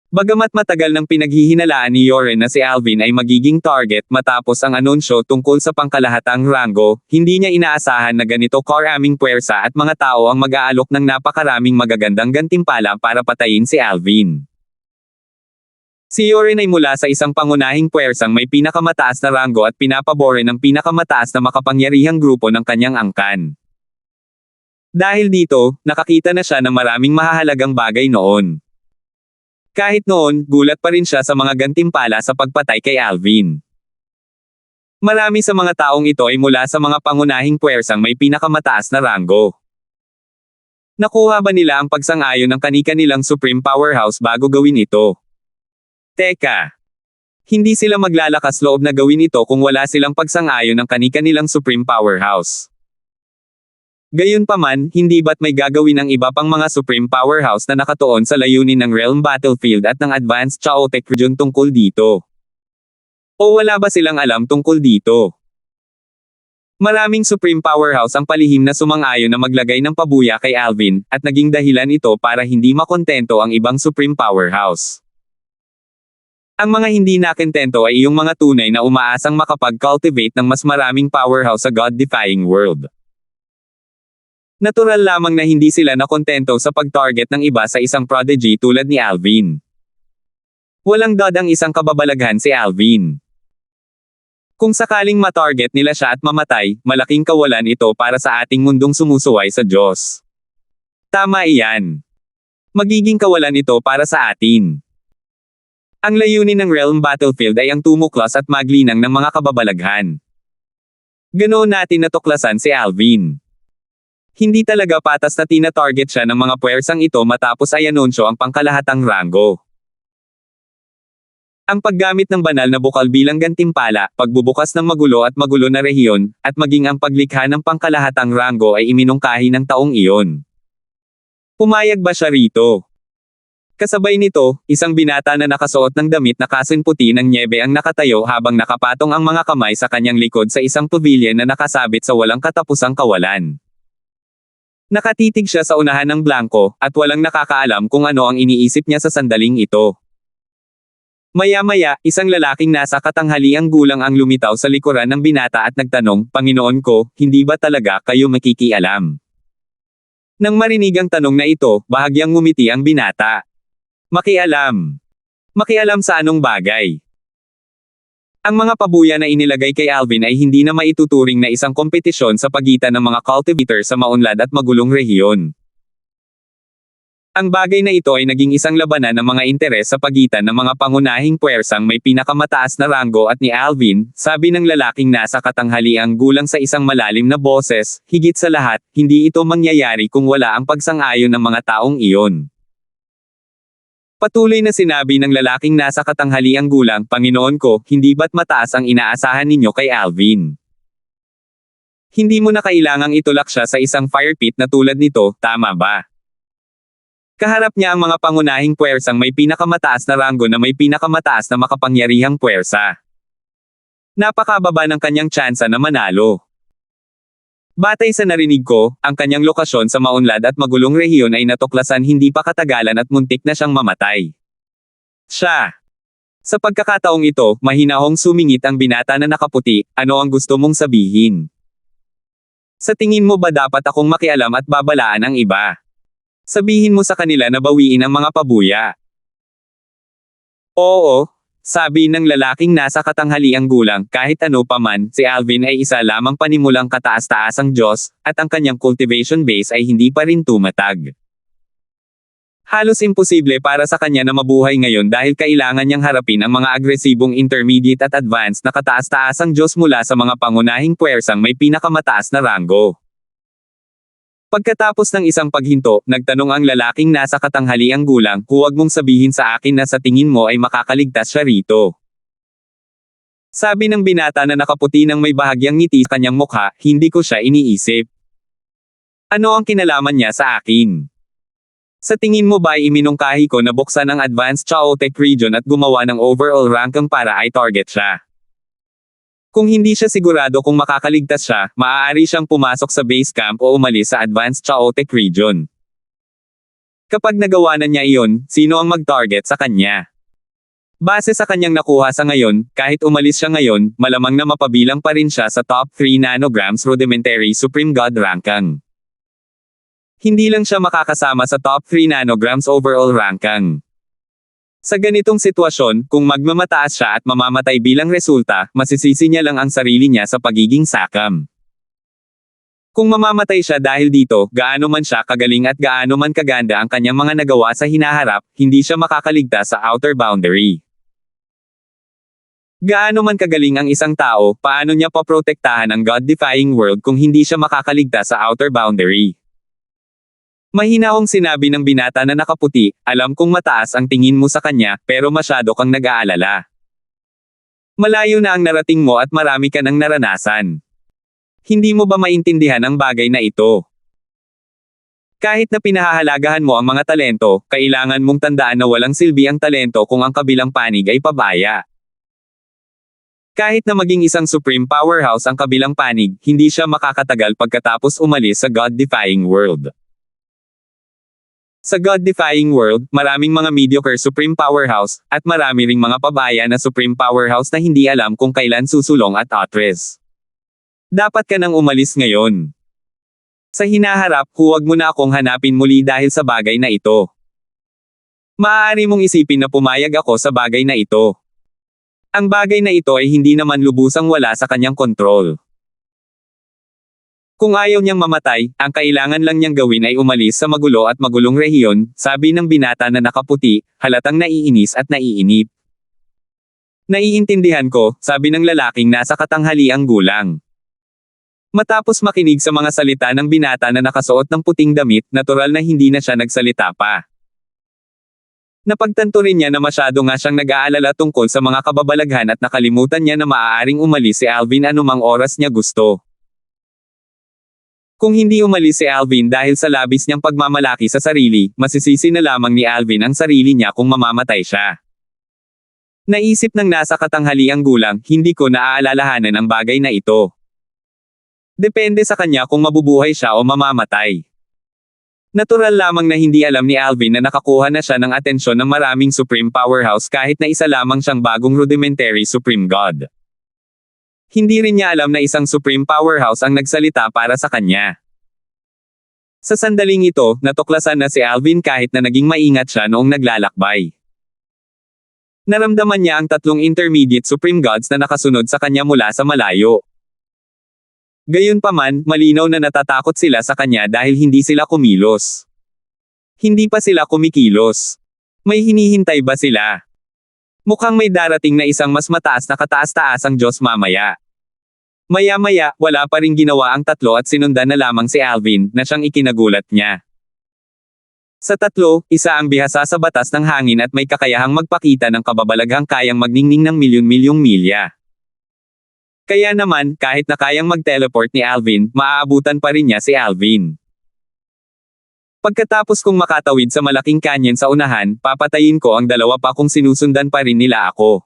Bagamat matagal nang pinaghihinalaan ni Yoren na si Alvin ay magiging target matapos ang anunsyo tungkol sa pangkalahatang rango, hindi niya inaasahan na ganito karaming puwersa at mga tao ang mag-aalok ng napakaraming magagandang gantimpala para patayin si Alvin. Si Yoren ay mula sa isang pangunahing puwersang may pinakamataas na rango at pinapabore ng pinakamataas na makapangyarihang grupo ng kanyang angkan. Dahil dito, nakakita na siya ng maraming mahahalagang bagay noon. Kahit noon, gulat pa rin siya sa mga gantimpala sa pagpatay kay Alvin. Marami sa mga taong ito ay mula sa mga pangunahing puwersang may pinakamataas na rango. Nakuha ba nila ang pagsang-ayon ng kani-kanilang Supreme Powerhouse bago gawin ito? Teka. Hindi sila maglalakas loob na gawin ito kung wala silang pagsang-ayon ng kani-kanilang Supreme Powerhouse. Gayunpaman, hindi ba't may gagawin ng iba pang mga Supreme Powerhouse na nakatuon sa layunin ng Realm Battlefield at ng Advanced Chaotic Region tungkol dito? O wala ba silang alam tungkol dito? Maraming Supreme Powerhouse ang palihim na sumang-ayon na maglagay ng pabuya kay Alvin, at naging dahilan ito para hindi makontento ang ibang Supreme Powerhouse. Ang mga hindi nakentento ay iyong mga tunay na umaasang makapag-cultivate ng mas maraming powerhouse sa God-defying world. Natural lamang na hindi sila nakontento sa pag-target ng iba sa isang prodigy tulad ni Alvin. Walang dodang isang kababalaghan si Alvin. Kung sakaling matarget nila siya at mamatay, malaking kawalan ito para sa ating mundong sumusuway sa Diyos. Tama iyan. Magiging kawalan ito para sa atin. Ang layunin ng Realm Battlefield ay ang tumuklas at maglinang ng mga kababalaghan. Ganoon natin natuklasan si Alvin. Hindi talaga patas na tina-target siya ng mga puwersang ito matapos ay anunsyo ang pangkalahatang rango. Ang paggamit ng banal na bukal bilang gantimpala, pagbubukas ng magulo na rehiyon, at maging ang paglikha ng pangkalahatang rango ay iminungkahi ng taong iyon. Pumayag ba siya rito? Kasabay nito, isang binata na nakasuot ng damit na kasunputi ng nyebe ang nakatayo habang nakapatong ang mga kamay sa kanyang likod sa isang pavilion na nakasabit sa walang katapusang kawalan. Nakatitig siya sa unahan ng blanko, at walang nakakaalam kung ano ang iniisip niya sa sandaling ito. Maya-maya, isang lalaking nasa katanghaliang gulang ang lumitaw sa likuran ng binata at nagtanong, "Panginoon ko, hindi ba talaga kayo makikialam?" Nang marinig ang tanong na ito, bahagyang ngumiti ang binata. Makialam. Makialam sa anong bagay? Ang mga pabuya na inilagay kay Alvin ay hindi na maituturing na isang kompetisyon sa pagitan ng mga cultivator sa maunlad at magulong rehiyon. Ang bagay na ito ay naging isang labanan ng mga interes sa pagitan ng mga pangunahing puwersang may pinakamataas na rango at ni Alvin, sabi ng lalaking nasa katanghaliang gulang sa isang malalim na boses, higit sa lahat, hindi ito mangyayari kung wala ang pagsang-ayon ng mga taong iyon. Patuloy na sinabi ng lalaking nasa katanghaliang gulang, "Panginoon ko, hindi ba't mataas ang inaasahan ninyo kay Alvin? Hindi mo na kailangang itulak siya sa isang fire pit na tulad nito, tama ba?" Kaharap niya ang mga pangunahing puwersang may pinakamataas na rango na may pinakamataas na makapangyarihang puwersa. Napakababa ng kanyang tsansa na manalo. Batay sa narinig ko, ang kanyang lokasyon sa maunlad at magulong rehiyon ay natuklasan hindi pa katagalan at muntik na siyang mamatay. Siya. Sa pagkakataong ito, mahinahong sumingit ang binata na nakaputi, ano ang gusto mong sabihin? Sa tingin mo ba dapat akong makialam at babalaan ang iba? Sabihin mo sa kanila na bawiin ang mga pabuya. Oo, sabi ng lalaking nasa katanghaliang gulang, kahit ano pa man, si Alvin ay isa lamang panimulang kataas-taasang Diyos, at ang kanyang cultivation base ay hindi pa rin tumatag. Halos imposible para sa kanya na mabuhay ngayon dahil kailangan niyang harapin ang mga agresibong intermediate at advanced na kataas-taasang Diyos mula sa mga pangunahing puwersang may pinakamataas na ranggo. Pagkatapos ng isang paghinto, nagtanong ang lalaking nasa katanghaliang gulang, huwag mong sabihin sa akin na sa tingin mo ay makakaligtas siya rito. Sabi ng binata na nakaputi ng may bahagyang ngiti sa kanyang mukha, hindi ko siya iniisip. Ano ang kinalaman niya sa akin? Sa tingin mo ba iminungkahi ko na buksan ang Advanced Chaotic Region at gumawa ng overall ranking para i-target siya? Kung hindi siya sigurado kung makakaligtas siya, maaari siyang pumasok sa base camp o umalis sa Advanced Chaotic Region. Kapag nagawa na niya iyon, sino ang mag-target sa kanya? Base sa kanyang nakuha sa ngayon, kahit umalis siya ngayon, malamang na mapabilang pa rin siya sa top 3 nanograms rudimentary Supreme God ranking. Hindi lang siya makakasama sa top 3 nanograms overall ranking. Sa ganitong sitwasyon, kung magmamataas siya at mamamatay bilang resulta, masisisi niya lang ang sarili niya sa pagiging sakam. Kung mamamatay siya dahil dito, gaano man siya kagaling at gaano man kaganda ang kanyang mga nagawa sa hinaharap, hindi siya makakaligtas sa outer boundary. Gaano man kagaling ang isang tao, paano niya paprotektahan ang God-defying world kung hindi siya makakaligtas sa outer boundary? Mahinahong sinabi ng binata na nakaputi, alam kong mataas ang tingin mo sa kanya, pero masyado kang nag-aalala. Malayo na ang narating mo at marami ka nang naranasan. Hindi mo ba maintindihan ang bagay na ito? Kahit na pinahahalagahan mo ang mga talento, kailangan mong tandaan na walang silbi ang talento kung ang kabilang panig ay pabaya. Kahit na maging isang supreme powerhouse ang kabilang panig, hindi siya makakatagal pagkatapos umalis sa God-defying world. Sa God-defying world, maraming mga mediocre supreme powerhouse, at marami ring mga pabaya na supreme powerhouse na hindi alam kung kailan susulong at atres. Dapat ka nang umalis ngayon. Sa hinaharap, huwag mo na akong hanapin muli dahil sa bagay na ito. Maaari mong isipin na pumayag ako sa bagay na ito. Ang bagay na ito ay hindi naman lubusang wala sa kanyang kontrol. Kung ayaw niyang mamatay, ang kailangan lang niyang gawin ay umalis sa magulo at magulong rehiyon, sabi ng binata na nakaputi, halatang naiinis at naiinip. Naiintindihan ko, sabi ng lalaking nasa katanghaliang gulang. Matapos makinig sa mga salita ng binata na nakasuot ng puting damit, natural na hindi na siya nagsalita pa. Napagtanto rin niya na masyado nga siyang nag-aalala tungkol sa mga kababalaghan at nakalimutan niya na maaaring umalis si Alvin anumang oras niya gusto. Kung hindi umalis si Alvin dahil sa labis niyang pagmamalaki sa sarili, masisisi na lamang ni Alvin ang sarili niya kung mamamatay siya. Naisip ng nasa katanghaliang gulang, hindi ko naaalalahanan ang bagay na ito. Depende sa kanya kung mabubuhay siya o mamamatay. Natural lamang na hindi alam ni Alvin na nakakuha na siya ng atensyon ng maraming supreme powerhouse kahit na isa lamang siyang bagong rudimentary supreme god. Hindi rin niya alam na isang supreme powerhouse ang nagsalita para sa kanya. Sa sandaling ito, natuklasan na si Alvin kahit na naging maingat siya noong naglalakbay. Naramdaman niya ang tatlong intermediate supreme gods na nakasunod sa kanya mula sa malayo. Gayunpaman, malinaw na natatakot sila sa kanya dahil hindi sila kumilos. Hindi pa sila kumikilos. May hinihintay ba sila? Mukhang may darating na isang mas mataas na kataas-taasang Diyos mamaya. Maya-maya, wala pa ring ginawa ang tatlo at sinundan na lamang si Alvin, na siyang ikinagulat niya. Sa tatlo, isa ang bihasa sa batas ng hangin at may kakayahang magpakita ng kababalaghang kayang magningning ng milyon-milyong milya. Kaya naman, kahit na kayang mag-teleport ni Alvin, maaabutan pa rin niya si Alvin. Pagkatapos kong makatawid sa malaking canyon sa unahan, papatayin ko ang dalawa pa kung sinusundan pa rin nila ako.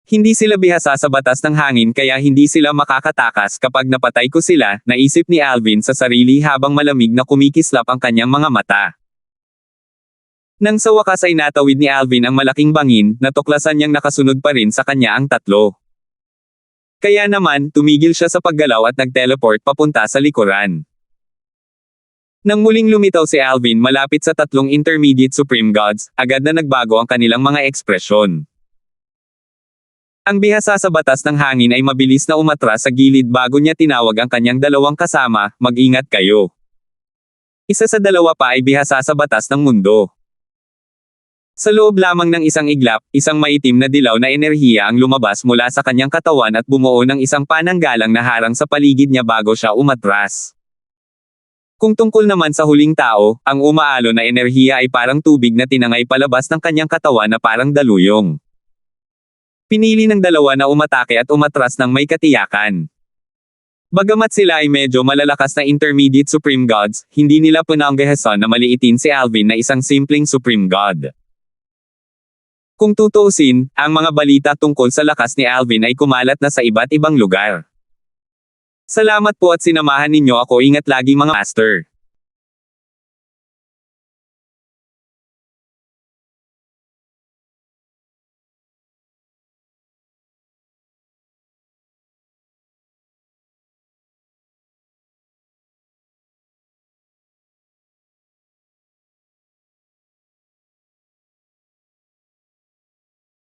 Hindi sila bihasa sa batas ng hangin kaya hindi sila makakatakas kapag napatay ko sila, naisip ni Alvin sa sarili habang malamig na kumikislap ang kanyang mga mata. Nang sa wakas ay natawid ni Alvin ang malaking bangin, natuklasan niyang nakasunod pa rin sa kanya ang tatlo. Kaya naman, tumigil siya sa paggalaw at nag-teleport papunta sa likuran. Nang muling lumitaw si Alvin malapit sa tatlong intermediate supreme gods, agad na nagbago ang kanilang mga ekspresyon. Ang bihasa sa batas ng hangin ay mabilis na umatras sa gilid bago niya tinawag ang kanyang dalawang kasama, mag-ingat kayo. Isa sa dalawa pa ay bihasa sa batas ng mundo. Sa loob lamang ng isang iglap, isang maitim na dilaw na enerhiya ang lumabas mula sa kanyang katawan at bumuo ng isang pananggalang na harang sa paligid niya bago siya umatras. Kung tungkol naman sa huling tao, ang umaalon na enerhiya ay parang tubig na tinangay palabas ng kanyang katawan na parang daluyong. Pinili ng dalawa na umatake at umatras ng may katiyakan. Bagamat sila ay medyo malalakas na intermediate supreme gods, hindi nila pinanggahasan na maliitin si Alvin na isang simpleng supreme god. Kung tutuusin, ang mga balita tungkol sa lakas ni Alvin ay kumalat na sa iba't ibang lugar. Salamat po at sinamahan ninyo ako, ingat lagi mga master.